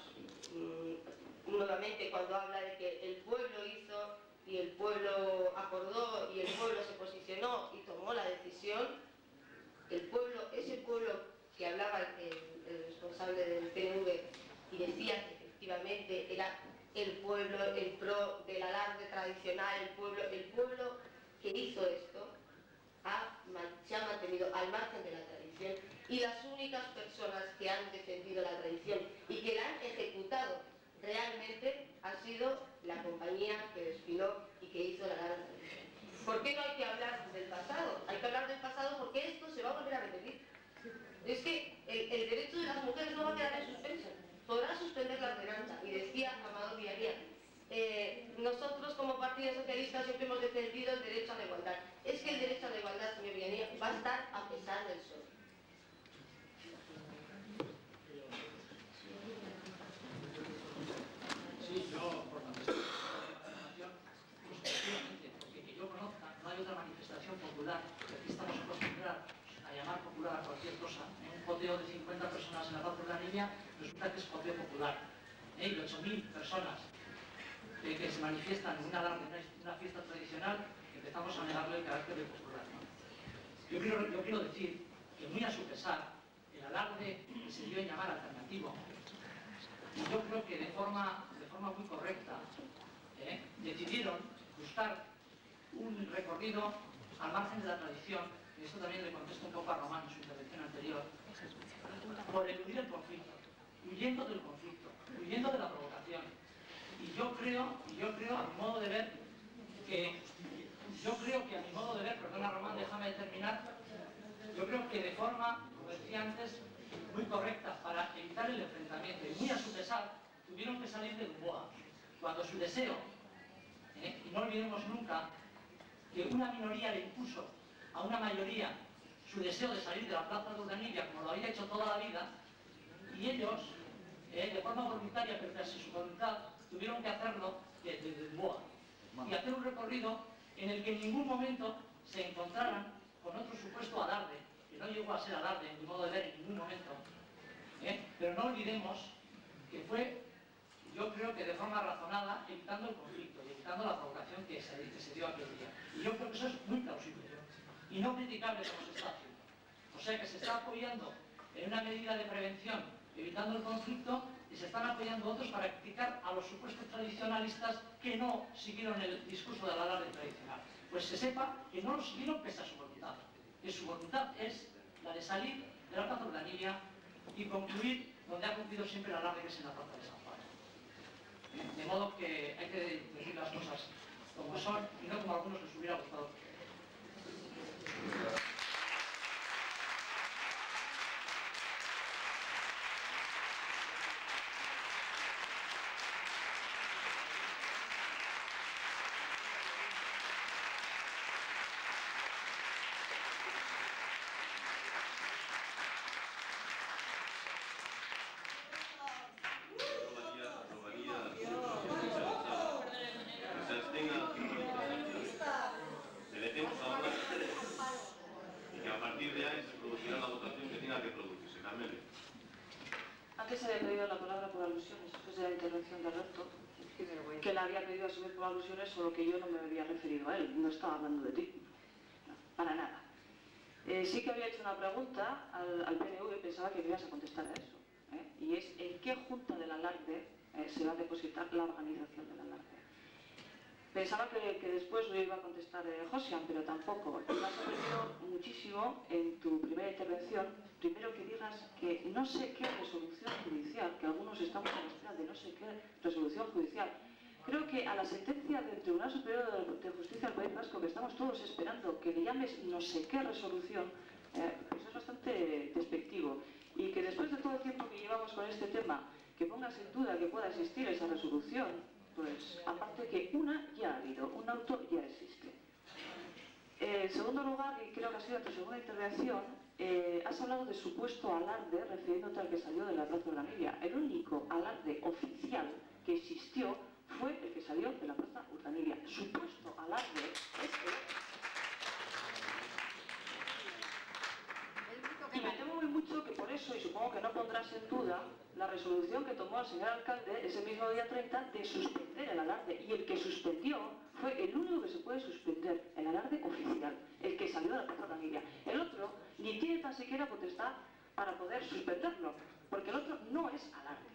nuevamente cuando habla de que el pueblo hizo y el pueblo acordó y el pueblo se posicionó y tomó la decisión, el pueblo, ese pueblo que hablaba el responsable del PNV y decía que efectivamente era el pueblo, el pro del alarde tradicional, el pueblo que hizo esto se ha mantenido al margen de la tradición, y las únicas personas que han defendido la tradición y que la han ejecutado realmente ha sido la compañía que desfiló y que hizo la larga tradición. ¿Por qué no hay que hablar del pasado? Hay que hablar del pasado porque esto se va a volver a repetir. Es que el derecho de las mujeres no va a quedar en suspenso. Podrá suspender la ordenanza. Y decía Amador Villaría, nosotros como Partido Socialista siempre hemos defendido el derecho a la igualdad. Es que el derecho a la igualdad, señor Villaría, va a estar a pesar del sol. Sí, yo, por la manifestación, pues efectivamente, porque que yo conozca, no hay otra manifestación popular, que aquí estamos acostumbrados a llamar popular a cualquier cosa. Un joteo de 50 personas en la Plaza de la Niña resulta que es joteo popular. Y 8.000 personas que se manifiestan en una fiesta tradicional, empezamos a negarle el carácter de popular, ¿no? Yo quiero decir que muy a su pesar, el alarde que se dio en llamar alternativo, y yo creo que de forma muy correcta, decidieron buscar un recorrido al margen de la tradición, y esto también le contesto un poco a Román en su intervención anterior, por eludir el conflicto, huyendo del conflicto, huyendo de la provocación. Y yo creo a mi modo de ver perdona Román, déjame terminar, yo creo que de forma, como decía antes, muy correcta para evitar el enfrentamiento y muy a su pesar, tuvieron que salir de Lisboa, cuando su deseo, y no olvidemos nunca que una minoría le impuso a una mayoría su deseo de salir de la plaza de Urdanibia, como lo había hecho toda la vida, y ellos, de forma voluntaria, pero casi su voluntad, tuvieron que hacerlo desde Lisboa y hacer un recorrido en el que en ningún momento se encontraran con otro supuesto alarde, que no llegó a ser alarde en mi modo de ver en ningún momento, pero no olvidemos que fue, yo creo que de forma razonada, evitando el conflicto y evitando la provocación que se dio aquel día. Y yo creo que eso es muy plausible y no criticable como se está haciendo. O sea que se está apoyando en una medida de prevención, evitando el conflicto, y se están apoyando otros para criticar a los supuestos tradicionalistas que no siguieron el discurso del alarde tradicional. Pues se sepa que no lo siguieron pese a su voluntad, que su voluntad es la de salir de la Plaza de Urdanibia y concluir donde ha cumplido siempre el alarde, que es en la Plaza de San Juan. De modo que hay que decir las cosas como son y no como a algunos les hubiera gustado. Antes se había pedido la palabra por alusiones, después de la intervención de Alberto, que la había pedido a su vez por alusiones, solo que yo no me había referido a él, no estaba hablando de ti, no, para nada. Sí que había hecho una pregunta al PNV, pensaba que me ibas a contestar a eso, y es ¿en qué junta del alarde se va a depositar la organización del alarde? Pensaba que después lo iba a contestar Josian, pero tampoco. Me ha sorprendido muchísimo en tu primera intervención, primero que digas que no sé qué resolución judicial, que algunos estamos a la espera de no sé qué resolución judicial. Creo que a la sentencia del Tribunal Superior de Justicia del País Vasco, que estamos todos esperando que le llames no sé qué resolución, eso es bastante despectivo. Y que después de todo el tiempo que llevamos con este tema, que pongas en duda que pueda existir esa resolución, pues aparte que una ya ha habido, un auto ya existe. En segundo lugar, y creo que ha sido tu segunda intervención, has hablado de supuesto alarde refiriéndote al que salió de la Plaza de Urdanibia. El único alarde oficial que existió fue el que salió de la Plaza de Urdanibia. Supuesto alarde es y me temo muy mucho que por eso, y supongo que no pondrás en duda, la resolución que tomó el señor alcalde ese mismo día 30 de suspender el alarde. Y el que suspendió fue el único que se puede suspender, el alarde oficial, el que salió de la Plaza de Urdanibia. El otro ni tiene tan siquiera potestad para poder suspenderlo, porque el otro no es alarde.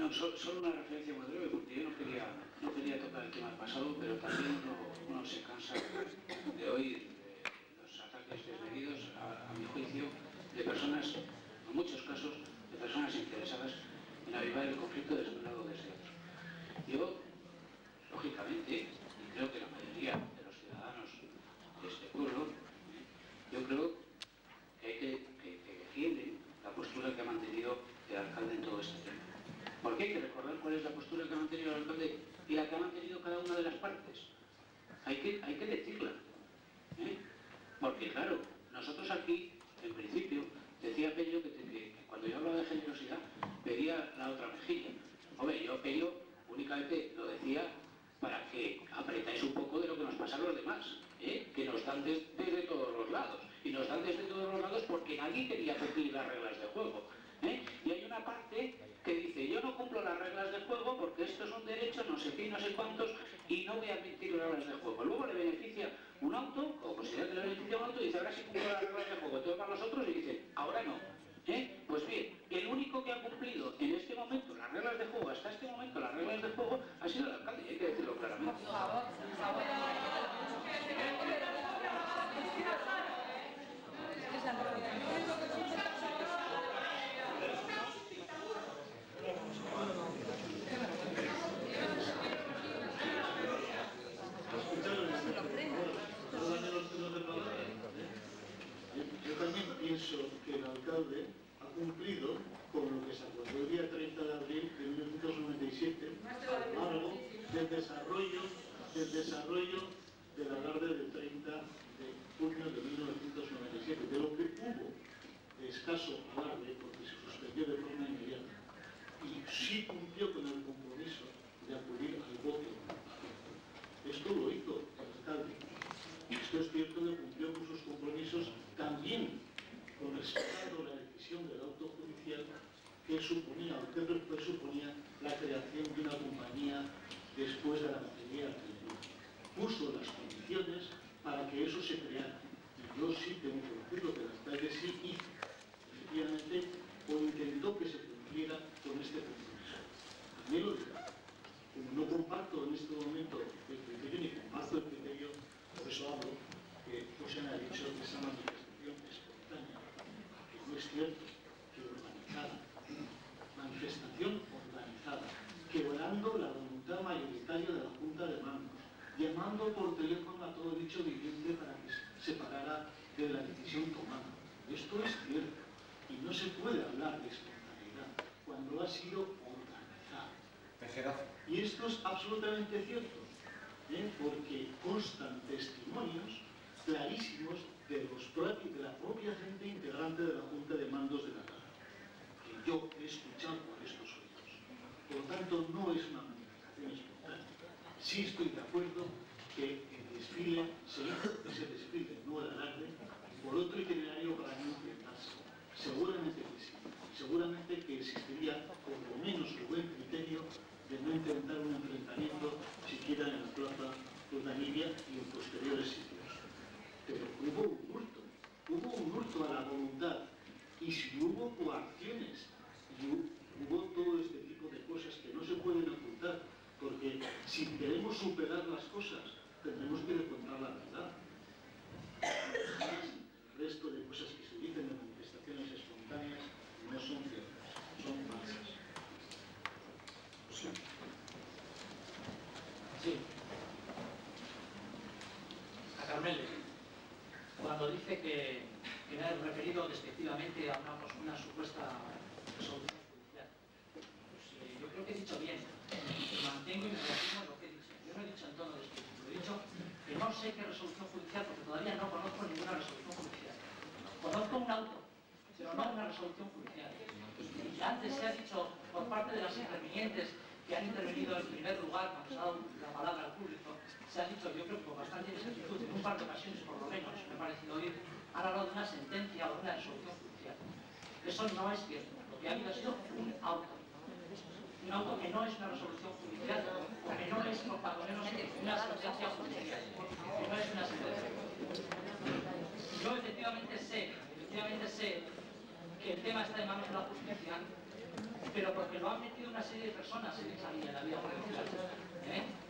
No, solo una referencia muy breve, porque yo no quería tocar el tema del pasado, pero también uno se cansa de oír los ataques desmedidos, a mi juicio, de personas, en muchos casos, de personas interesadas en avivar el conflicto desde un lado o desde otro. Yo, lógicamente, y creo que la mayoría de los ciudadanos de este pueblo, yo creo que defienden la postura que ha mantenido el alcalde en todo este tema. Porque hay que recordar cuál es la postura que ha mantenido el alcalde y la que ha mantenido cada una de las partes. Hay que decirla. Porque, claro, nosotros aquí, en principio, decía Pello que cuando yo hablaba de generosidad, pedía la otra mejilla. Hombre, yo Pello únicamente lo decía para que apretáis un poco de lo que nos pasa a los demás, que nos dan desde todos los lados. Y nos dan desde todos los lados porque nadie quería cumplir las reglas de juego. Y hay una parte que dice, yo no cumplo las reglas de juego porque esto es un derecho, no sé qué, no sé cuántos, y no voy a admitir las reglas de juego. Luego le beneficia un auto, o considera que le beneficia un auto, y dice, ahora sí cumplo las reglas de juego. Entonces para los otros y dice, ahora no. Pues bien, el único que ha cumplido en este momento las reglas de juego, hasta este momento las reglas de juego, ha sido el alcalde, y hay que decirlo claramente. Yo también pienso que el alcalde ha cumplido con lo que se acordó el día 30 de abril de 1997 a lo largo del desarrollo del alarde del 30 de junio de 1997, de lo que hubo de escaso alarde porque se suspendió de forma inmediata y sí cumplió con el compromiso de acudir al voto. Esto lo hizo el alcalde. Y esto es cierto que cumplió con sus compromisos también con respetando la decisión del auto judicial que suponía la creación de una compañía después de la batería artillería. Puso las condiciones para que eso se creara. Y yo sí tengo que decirlo que el alcalde sí hizo, efectivamente, o intentó que se cumpliera con este compromiso. También lo digo. Como no comparto en este momento el criterio, ni comparto el criterio, por eso hablo, que José me ha dicho que esa manifestación espontánea, que no es cierto, que organizada, manifestación organizada, quebrando la voluntad mayoritaria de la Junta de Mandos, llamando por teléfono a todo dicho dirigente para que se parara de la decisión tomada. Esto es cierto, y no se puede hablar de espontaneidad cuando ha sido organizada. Y esto es absolutamente cierto, porque constan testimonios clarísimos de la propia gente integrante de la Junta de Mandos de la Casa, que yo he escuchado por estos oídos. Por lo tanto, no es una manifestación espontánea. Sí estoy de acuerdo que el desfile se hizo ese desfile, no el alarde, por otro itinerario para no enfrentarse. Seguramente que sí. Seguramente que existiría por lo menos el buen criterio de no intentar un enfrentamiento siquiera en la plaza de Urdanibia y en posteriores sitios. Pero hubo un hurto a la voluntad, y si hubo coacciones, y hubo todo este tipo de cosas que no se pueden ocultar, porque si queremos superar las cosas, tendremos que contar la verdad. El resto de cosas que se dicen de manifestaciones espontáneas no son ciertas, son falsas. Sí. A Carmele, cuando dice que me ha referido despectivamente a una supuesta resolución judicial, pues yo creo que he dicho bien, me mantengo y me reafirmo en lo que he dicho. Yo no he dicho en tono despectivo, he dicho que no sé qué resolución judicial, porque todavía no conozco ninguna resolución judicial. Conozco un auto, pero no una resolución judicial. Y antes se ha dicho por parte de las intervinientes que han intervenido en primer lugar, cuando se ha dado la palabra al público, se ha dicho, yo creo que con bastante exactitud, en un par de ocasiones por lo menos, me ha parecido oír, han hablado de una sentencia o de una resolución judicial. Eso no es cierto. Lo que ha habido ha sido un auto. Un auto que no es una resolución judicial, que no es, por lo menos, una sentencia judicial. Que no es una sentencia. Yo efectivamente sé que el tema está en manos de la justicia, pero porque lo han metido una serie de personas en esa vía, en la vía judicial,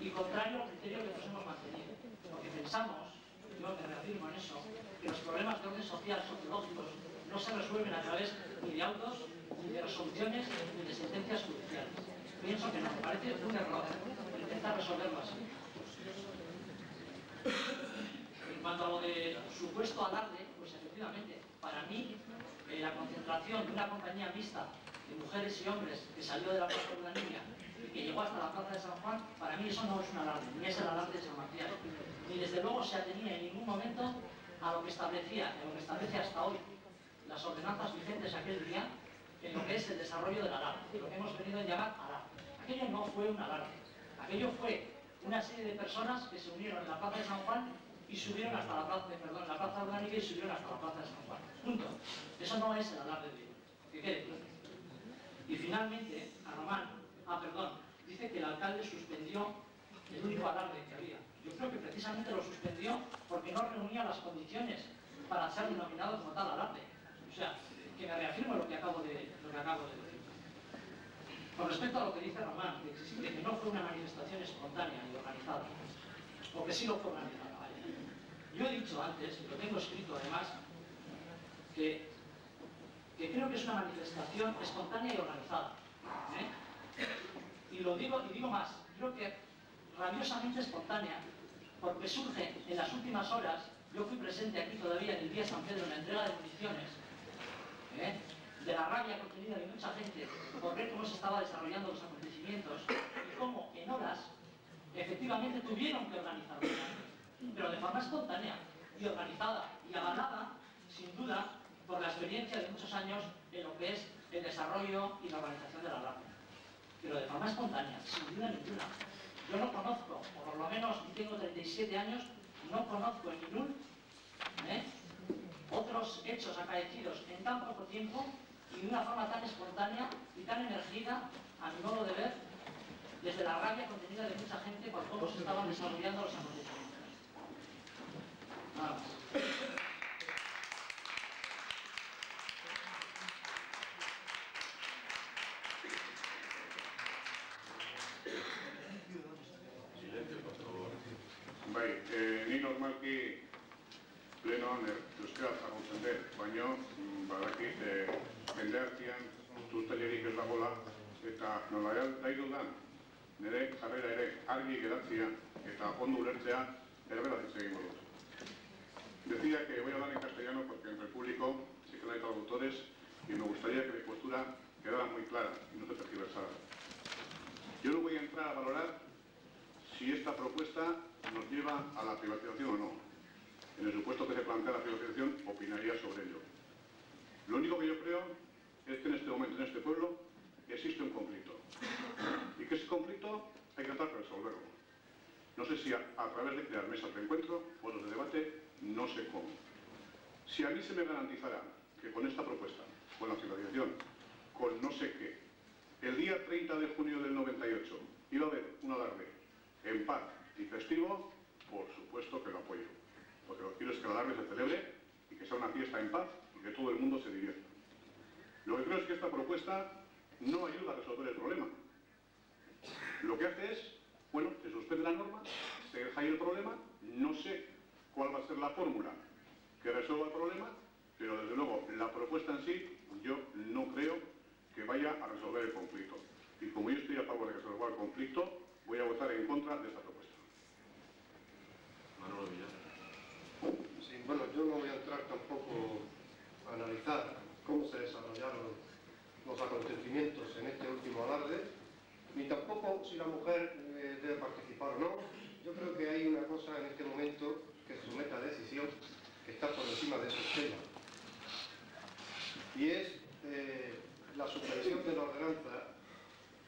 y contrario al criterio que nos hemos mantenido. Porque pensamos, yo me reafirmo en eso, que los problemas de orden social, sociológicos, no se resuelven a través ni de autos, ni de resoluciones, ni de sentencias judiciales. Pienso que no, me parece un error intentar resolverlo así. En cuanto a lo de supuesto alarde, pues efectivamente, para mí, la concentración de una compañía mixta de mujeres y hombres que salió de la Plaza de Urdanibia y que llegó hasta la Plaza de San Juan, para mí eso no es un alarde, ni es el alarde de San Marcial. Ni desde luego se atenía en ningún momento a lo que establecía, en lo que establece hasta hoy las ordenanzas vigentes aquel día, en lo que es el desarrollo del alarde, lo que hemos venido a llamar alarde. Aquello no fue un alarde, aquello fue una serie de personas que se unieron en la Plaza de San Juan y subieron hasta la Plaza de Urdanibia y subieron hasta la Plaza de San Juan. Punto. Eso no es el alarde de Vigo, que quede claro. Y finalmente, a Román, dice que el alcalde suspendió el único alarde que había. Yo creo que precisamente lo suspendió porque no reunía las condiciones para ser denominado como tal alarde. O sea, que me reafirmo lo que acabo de decir. Con respecto a lo que dice Román, de que no fue una manifestación espontánea y organizada, porque sí lo fue organizada, ¿vale? Yo he dicho antes, y lo tengo escrito además, que creo que es una manifestación espontánea y organizada. Y digo más, creo que rabiosamente espontánea, porque surge en las últimas horas. Yo fui presente aquí todavía en el día de San Pedro en la entrega de municiones, de la rabia contenida de mucha gente por ver cómo se estaban desarrollando los acontecimientos y cómo en horas efectivamente tuvieron que organizarlo, pero de forma espontánea y organizada y avalada, sin duda, por la experiencia de muchos años en lo que es el desarrollo y la organización de la RAP. Pero de forma espontánea, sin duda ninguna. Yo no conozco, o por lo menos tengo 37 años, no conozco en Irún otros hechos acaecidos en tan poco tiempo y de una forma tan espontánea y tan emergida, a mi modo de ver, desde la rabia contenida de mucha gente por cómo se estaban desarrollando los acontecimientos. Nada más. Ni normalki plenoan euskara zagutzen dut, baina badakit jendeartean tustailerik ez dagoela eta nola nahi dudan nire jarrera ere argi geratzea eta ondo ulertzea erberaz hitz egingo dut. Decía que voy a hablar en castellano porque entre el público sí que no hay traductores y me gustaría que mi postura quedara muy clara y no se tergiversara. Yo no voy a entrar a valorar si esta propuesta nos lleva a la privatización o no. En el supuesto que se plantea la privatización, opinaría sobre ello. Lo único que yo creo es que en este momento, en este pueblo, existe un conflicto. Y que ese conflicto hay que tratar de resolverlo. No sé si a través de crear mesas de encuentro, foros de debate, no sé cómo. Si a mí se me garantizara que con esta propuesta, con la privatización, con no sé qué, el día 30 de junio del 98 iba a haber un alarde en paz y festivo, por supuesto que lo apoyo. Porque lo que quiero es que el alarde se celebre y que sea una fiesta en paz y que todo el mundo se divierta. Lo que creo es que esta propuesta no ayuda a resolver el problema. Lo que hace es, bueno, se suspende la norma, se deja ahí el problema, no sé cuál va a ser la fórmula que resuelva el problema, pero desde luego la propuesta en sí yo no creo que vaya a resolver el conflicto. Y como yo estoy a favor de que se resuelva el conflicto, voy a votar en contra de esta propuesta. Manolo Villar. Sí, bueno, yo no voy a entrar tampoco a analizar cómo se desarrollaron los acontecimientos en este último alarde, ni tampoco si la mujer debe participar o no. Yo creo que hay una cosa en este momento que se somete a decisión que está por encima de esos temas. Y es la suspensión de la ordenanza.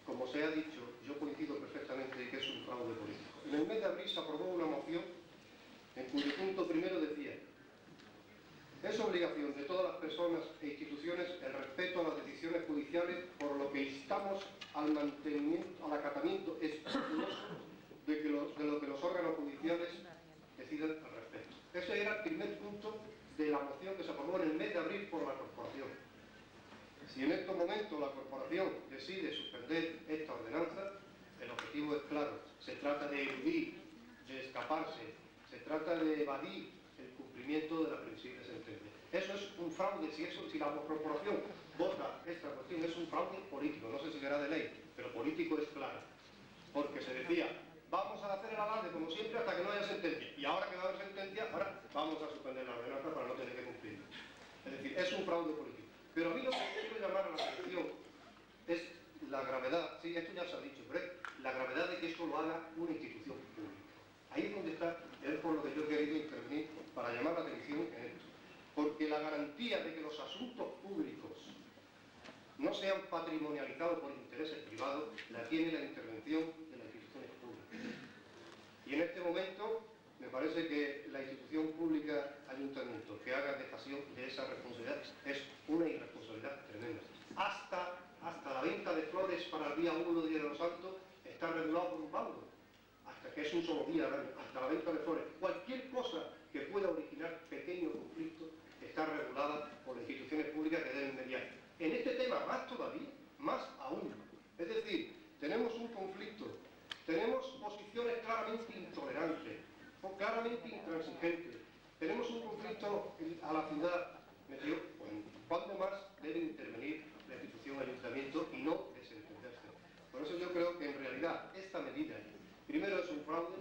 Como se ha dicho, yo coincido perfectamente en que es un fraude político. En el mes de abril se aprobó una moción en cuyo punto primero decía: es obligación de todas las personas e instituciones el respeto a las decisiones judiciales, por lo que instamos al acatamiento escrupuloso de lo que los órganos judiciales decidan al respecto. Ese era el primer punto de la moción que se aprobó en el mes de abril por la corporación. Si en estos momentos la corporación decide suspender esta ordenanza, el objetivo es claro. Se trata de eludir, de escaparse, se trata de evadir el cumplimiento de la previsible sentencia. Eso es un fraude. Si la corporación vota esta cuestión, es un fraude político. No sé si será de ley, pero político es claro. Porque se decía, vamos a hacer el alarde como siempre hasta que no haya sentencia. Y ahora que va a haber sentencia, ahora vamos a suspender la ordenanza para no tener que cumplirlo. Es decir, es un fraude político. Pero a mí lo que quiero llamar a la atención es la gravedad, sí, esto ya se ha dicho, pero es la gravedad de que esto lo haga una institución pública. Ahí es donde está, es por lo que yo he querido intervenir para llamar la atención en esto. Porque la garantía de que los asuntos públicos no sean patrimonializados por intereses privados la tiene la intervención de las instituciones públicas. Y en este momento me parece que la institución pública ayuntamiento que haga dejación de esa responsabilidad es una irresponsabilidad tremenda. Hasta la venta de flores para el día 1 de Día de los Santos está regulado por un bando. Hasta que es un solo día al año, hasta la venta de flores. Cualquier cosa que pueda originar pequeños conflictos está regulada por las instituciones públicas que deben mediar. En este tema más todavía, más aún. Es decir, tenemos un conflicto, tenemos posiciones claramente intolerantes, claramente intransigentes, tenemos un conflicto a la ciudad, ¿cuándo más debe intervenir la institución ayuntamiento y no desentenderse? Por eso yo creo que en realidad esta medida, primero es un fraude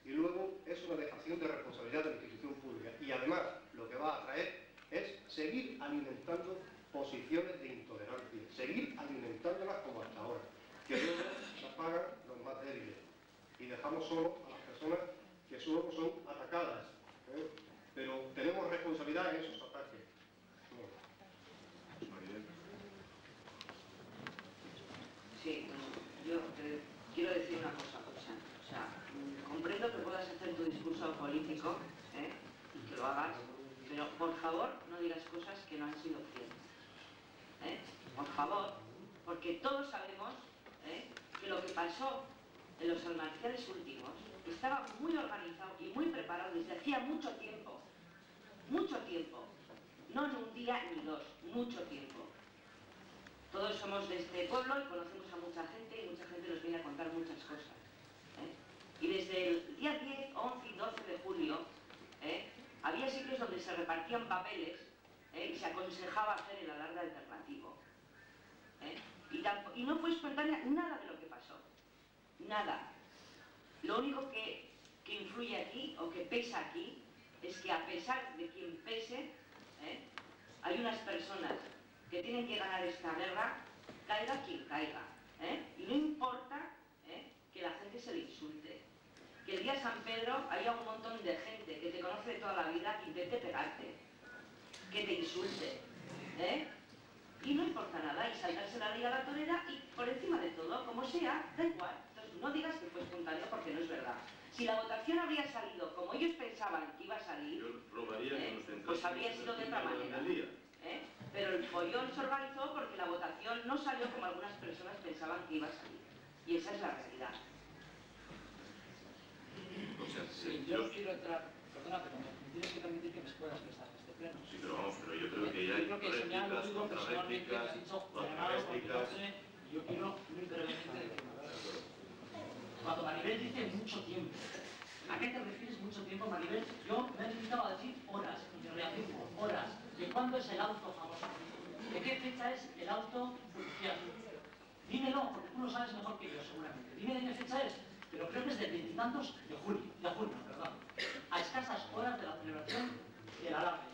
y luego es una dejación de responsabilidad de la institución pública. Y además lo que va a traer es seguir alimentando posiciones de intolerancia, seguir alimentándolas como hasta ahora, que luego las pagan los más débiles y dejamos solo a las personas que solo son atacadas, ¿eh? Pero tenemos responsabilidad en esos ataques. Sí, bueno, yo quiero decir una cosa, o sea, comprendo que puedas hacer tu discurso político, y que lo hagas, pero por favor no digas cosas que no han sido ciertas. Por favor, porque todos sabemos que lo que pasó en los almarciales últimos estaba muy organizado y muy preparado desde hacía mucho tiempo, no en un día ni dos, mucho tiempo. Todos somos de este pueblo y conocemos a mucha gente y mucha gente nos viene a contar muchas cosas. Y desde el día 10, 11 y 12 de julio había sitios donde se repartían papeles y se aconsejaba hacer el alarde alternativo. Y no fue espontánea nada de lo que pasó. Nada. Lo único que influye aquí, o que pesa aquí, es que a pesar de quien pese, hay unas personas que tienen que ganar esta guerra, caiga quien caiga. Y no importa que la gente se le insulte. Que el día de San Pedro haya un montón de gente que te conoce de toda la vida que intente pegarte, que te insulte. Y no importa nada, y saltarse la ley a la torera y por encima de todo, como sea, da igual. Entonces no digas que fue espontáneo porque no es verdad. Si la votación habría salido como ellos pensaban que iba a salir, pues habría sido de otra manera. Pero el follón se organizó porque la votación no salió como algunas personas pensaban que iba a salir. Y esa es la realidad. Sí, yo quiero entrar, perdona, pero tienes que permitir que me puedas expresar en este pleno. Sí, pero vamos, pero yo creo que ya hay réplicas, contrarréplicas, contrarréplicas. Yo quiero muy brevemente decir cuando Maribel dice mucho tiempo, ¿a qué te refieres mucho tiempo, Maribel? Yo me he limitado a decir horas, y reafirmo, horas. ¿De cuándo es el auto famoso? ¿De qué fecha es el auto judicial? Dímelo, porque tú lo sabes mejor que yo, seguramente. Dime de qué fecha es. Pero creo que es del 20 y tantos de junio, perdón, a escasas horas de la celebración del alarde.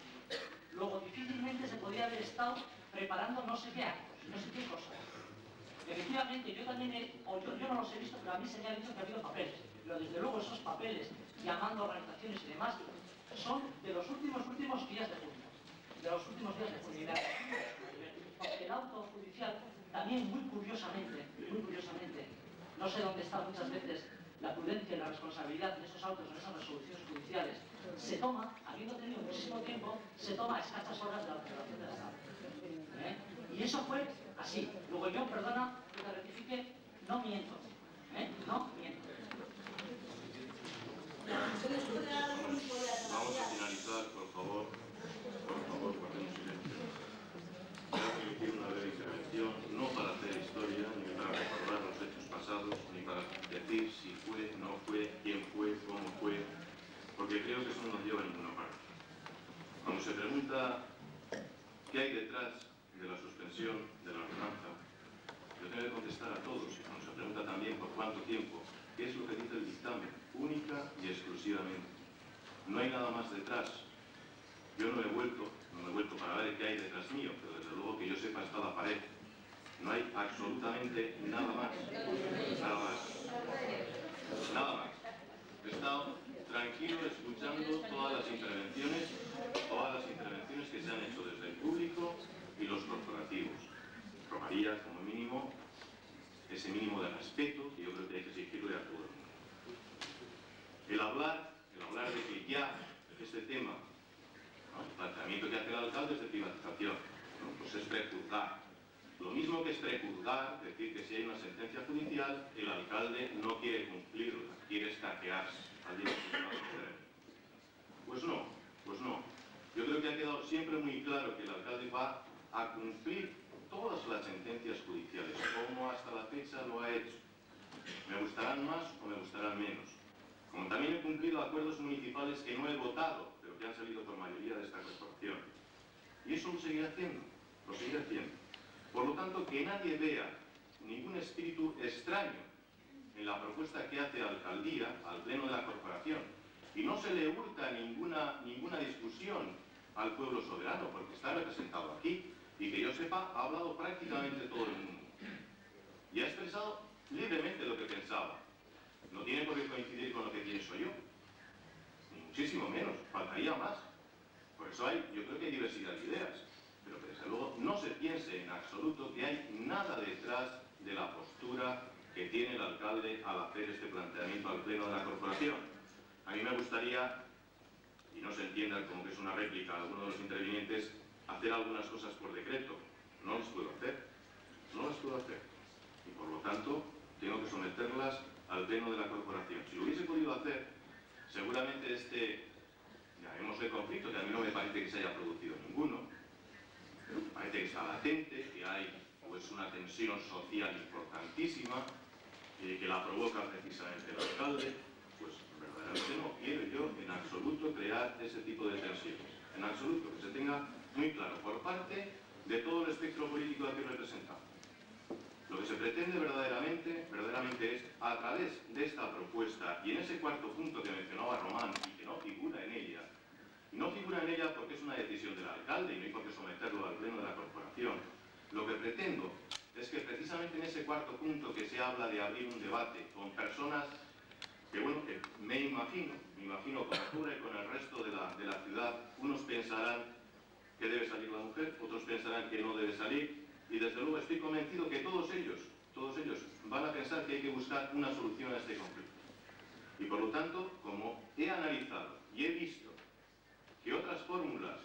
Luego difícilmente se podría haber estado preparando no sé qué actos, no sé qué cosas. Efectivamente, yo también yo no los he visto, pero a mí se me ha dicho que ha habido papeles. Pero desde luego esos papeles, llamando a organizaciones y demás, son de los últimos días de junio. De los últimos días de junio. Porque el auto judicial, también muy curiosamente, no sé dónde está muchas veces la prudencia y la responsabilidad en esos autos, en esas resoluciones judiciales, se toma, habiendo tenido muchísimo tiempo, se toma a escasas horas de la celebración de la tarde. Y eso fue así. Luego yo, perdona que te rectifique, no miento. No miento. Vamos a finalizar, por favor, guardemos silencio. Voy a permitir una breve intervención. Cuando se pregunta qué hay detrás de la suspensión de la ordenanza, yo tengo que contestar a todos, y cuando se pregunta también por cuánto tiempo, qué es lo que dice el dictamen, única y exclusivamente. No hay nada más detrás. Yo no he vuelto para ver qué hay detrás mío, pero desde luego que yo sepa está la pared. No hay absolutamente nada más. Nada más. Nada más. He estado tranquilo escuchando todas las intervenciones que se han hecho desde el público y los corporativos. Rogaría, como mínimo, ese mínimo de respeto que yo creo que hay que exigirle a todo el mundo. El hablar de que ya este tema, ¿no?, el planteamiento que hace el alcalde es de privatización, ¿no?, pues es prejuzgar. Lo mismo que es prejuzgar, decir que si hay una sentencia judicial, el alcalde no quiere cumplirla, quiere escaquearse. Pues no, pues no. Yo creo que ha quedado siempre muy claro que el alcalde va a cumplir todas las sentencias judiciales, como hasta la fecha lo ha hecho. Me gustarán más o me gustarán menos. Como también he cumplido acuerdos municipales que no he votado, pero que han salido por mayoría de esta corporación. Y eso lo seguiré haciendo, lo seguiré haciendo. Por lo tanto, que nadie vea ningún espíritu extraño en la propuesta que hace la alcaldía al pleno de la corporación. Y no se le hurta ninguna discusión al pueblo soberano, porque está representado aquí. Y que yo sepa, ha hablado prácticamente todo el mundo. Y ha expresado libremente lo que pensaba. No tiene por qué coincidir con lo que pienso yo. Ni muchísimo menos. Faltaría más. Por eso yo creo que hay diversidad de ideas. Pero que desde luego no se piense en absoluto que hay nada detrás de la postura que tiene el alcalde al hacer este planteamiento al pleno de la corporación. A mí me gustaría, y no se entienda como que es una réplica a alguno de los intervinientes, hacer algunas cosas por decreto. No las puedo hacer. No las puedo hacer. Y por lo tanto, tengo que someterlas al pleno de la corporación. Si lo hubiese podido hacer, seguramente llamémosle conflicto, que a mí no me parece que se haya producido ninguno, pero me parece que está latente, que hay pues una tensión social importantísima, que la provoca precisamente el alcalde, pues verdaderamente no quiero yo en absoluto crear ese tipo de tensiones. En absoluto, que se tenga muy claro por parte de todo el espectro político aquí representado. Lo que se pretende verdaderamente es, a través de esta propuesta, y en ese cuarto punto que mencionaba Román, y que no figura en ella, y no figura en ella porque es una decisión del alcalde y no hay por qué someterlo al pleno de la corporación, lo que pretendo es que precisamente en ese cuarto punto que se habla de abrir un debate con personas que, bueno, que me imagino con Arturo y con el resto de la ciudad, unos pensarán que debe salir la mujer, otros pensarán que no debe salir, y desde luego estoy convencido que todos ellos van a pensar que hay que buscar una solución a este conflicto. Y por lo tanto, como he analizado y he visto que otras fórmulas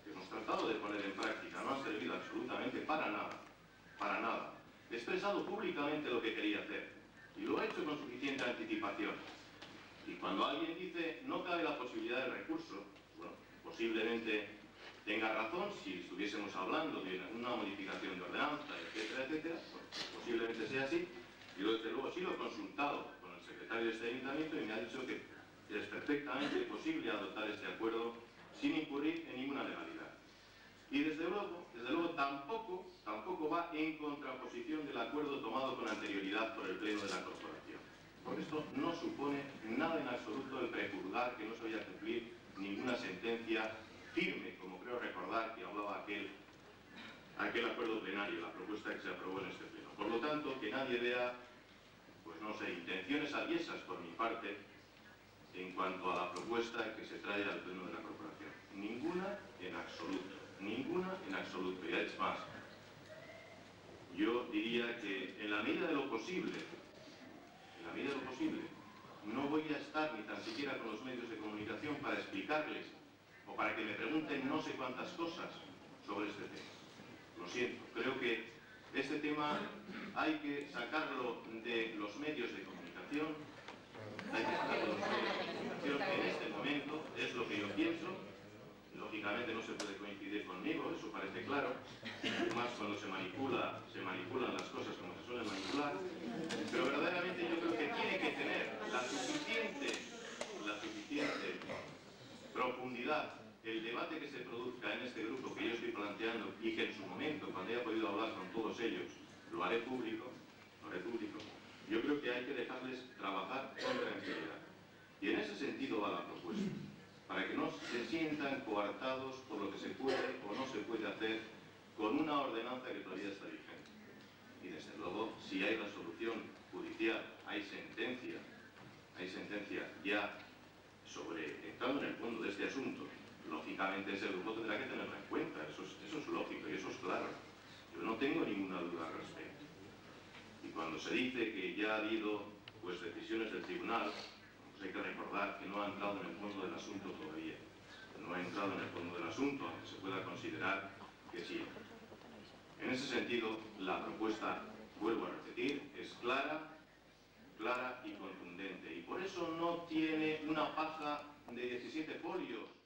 que hemos tratado de poner en práctica no han servido absolutamente para nada, he expresado públicamente lo que quería hacer, y lo he hecho con suficiente anticipación. Y cuando alguien dice no cabe la posibilidad de recurso, bueno, posiblemente tenga razón si estuviésemos hablando de una modificación de ordenanza, etcétera, etcétera, pues posiblemente sea así. Yo desde luego sí lo he consultado con el secretario de este ayuntamiento y me ha dicho que es perfectamente posible adoptar este acuerdo sin incurrir en ninguna legalidad. Y desde luego tampoco va en contraposición del acuerdo tomado con anterioridad por el pleno de la corporación. Por esto no supone nada en absoluto el prejuzgar que no se vaya a cumplir ninguna sentencia firme, como creo recordar que hablaba aquel acuerdo plenario, la propuesta que se aprobó en este pleno. Por lo tanto, que nadie vea, pues no sé, intenciones aviesas por mi parte en cuanto a la propuesta que se trae al pleno de la corporación. Ninguna en absoluto, y es más. Yo diría que en la medida de lo posible, no voy a estar ni tan siquiera con los medios de comunicación para explicarles o para que me pregunten no sé cuántas cosas sobre este tema. Lo siento, creo que este tema hay que sacarlo de los medios de comunicación, en este momento, es lo que yo pienso. Lógicamente no se puede coincidir conmigo, eso parece claro, más cuando se manipulan las cosas como se suelen manipular, pero verdaderamente yo creo que tiene que tener la suficiente profundidad el debate que se produzca en este grupo que yo estoy planteando y que en su momento, cuando haya podido hablar con todos ellos, lo haré público, yo creo que hay que dejarles trabajar con tranquilidad. Y en ese sentido va la propuesta, para que no se sientan coartados por lo que se puede o no se puede hacer con una ordenanza que todavía está vigente. Y desde luego, si hay resolución judicial, hay sentencia ya sobre, entrando en el fondo de este asunto, lógicamente ese grupo tendrá que tenerlo en cuenta, eso es lógico y eso es claro. Yo no tengo ninguna duda al respecto. Y cuando se dice que ya ha habido pues, decisiones del tribunal, pues hay que recordar que no ha entrado en el fondo del asunto todavía. No ha entrado en el fondo del asunto, aunque se pueda considerar que sí. En ese sentido, la propuesta, vuelvo a repetir, es clara y contundente. Y por eso no tiene una paja de 17 folios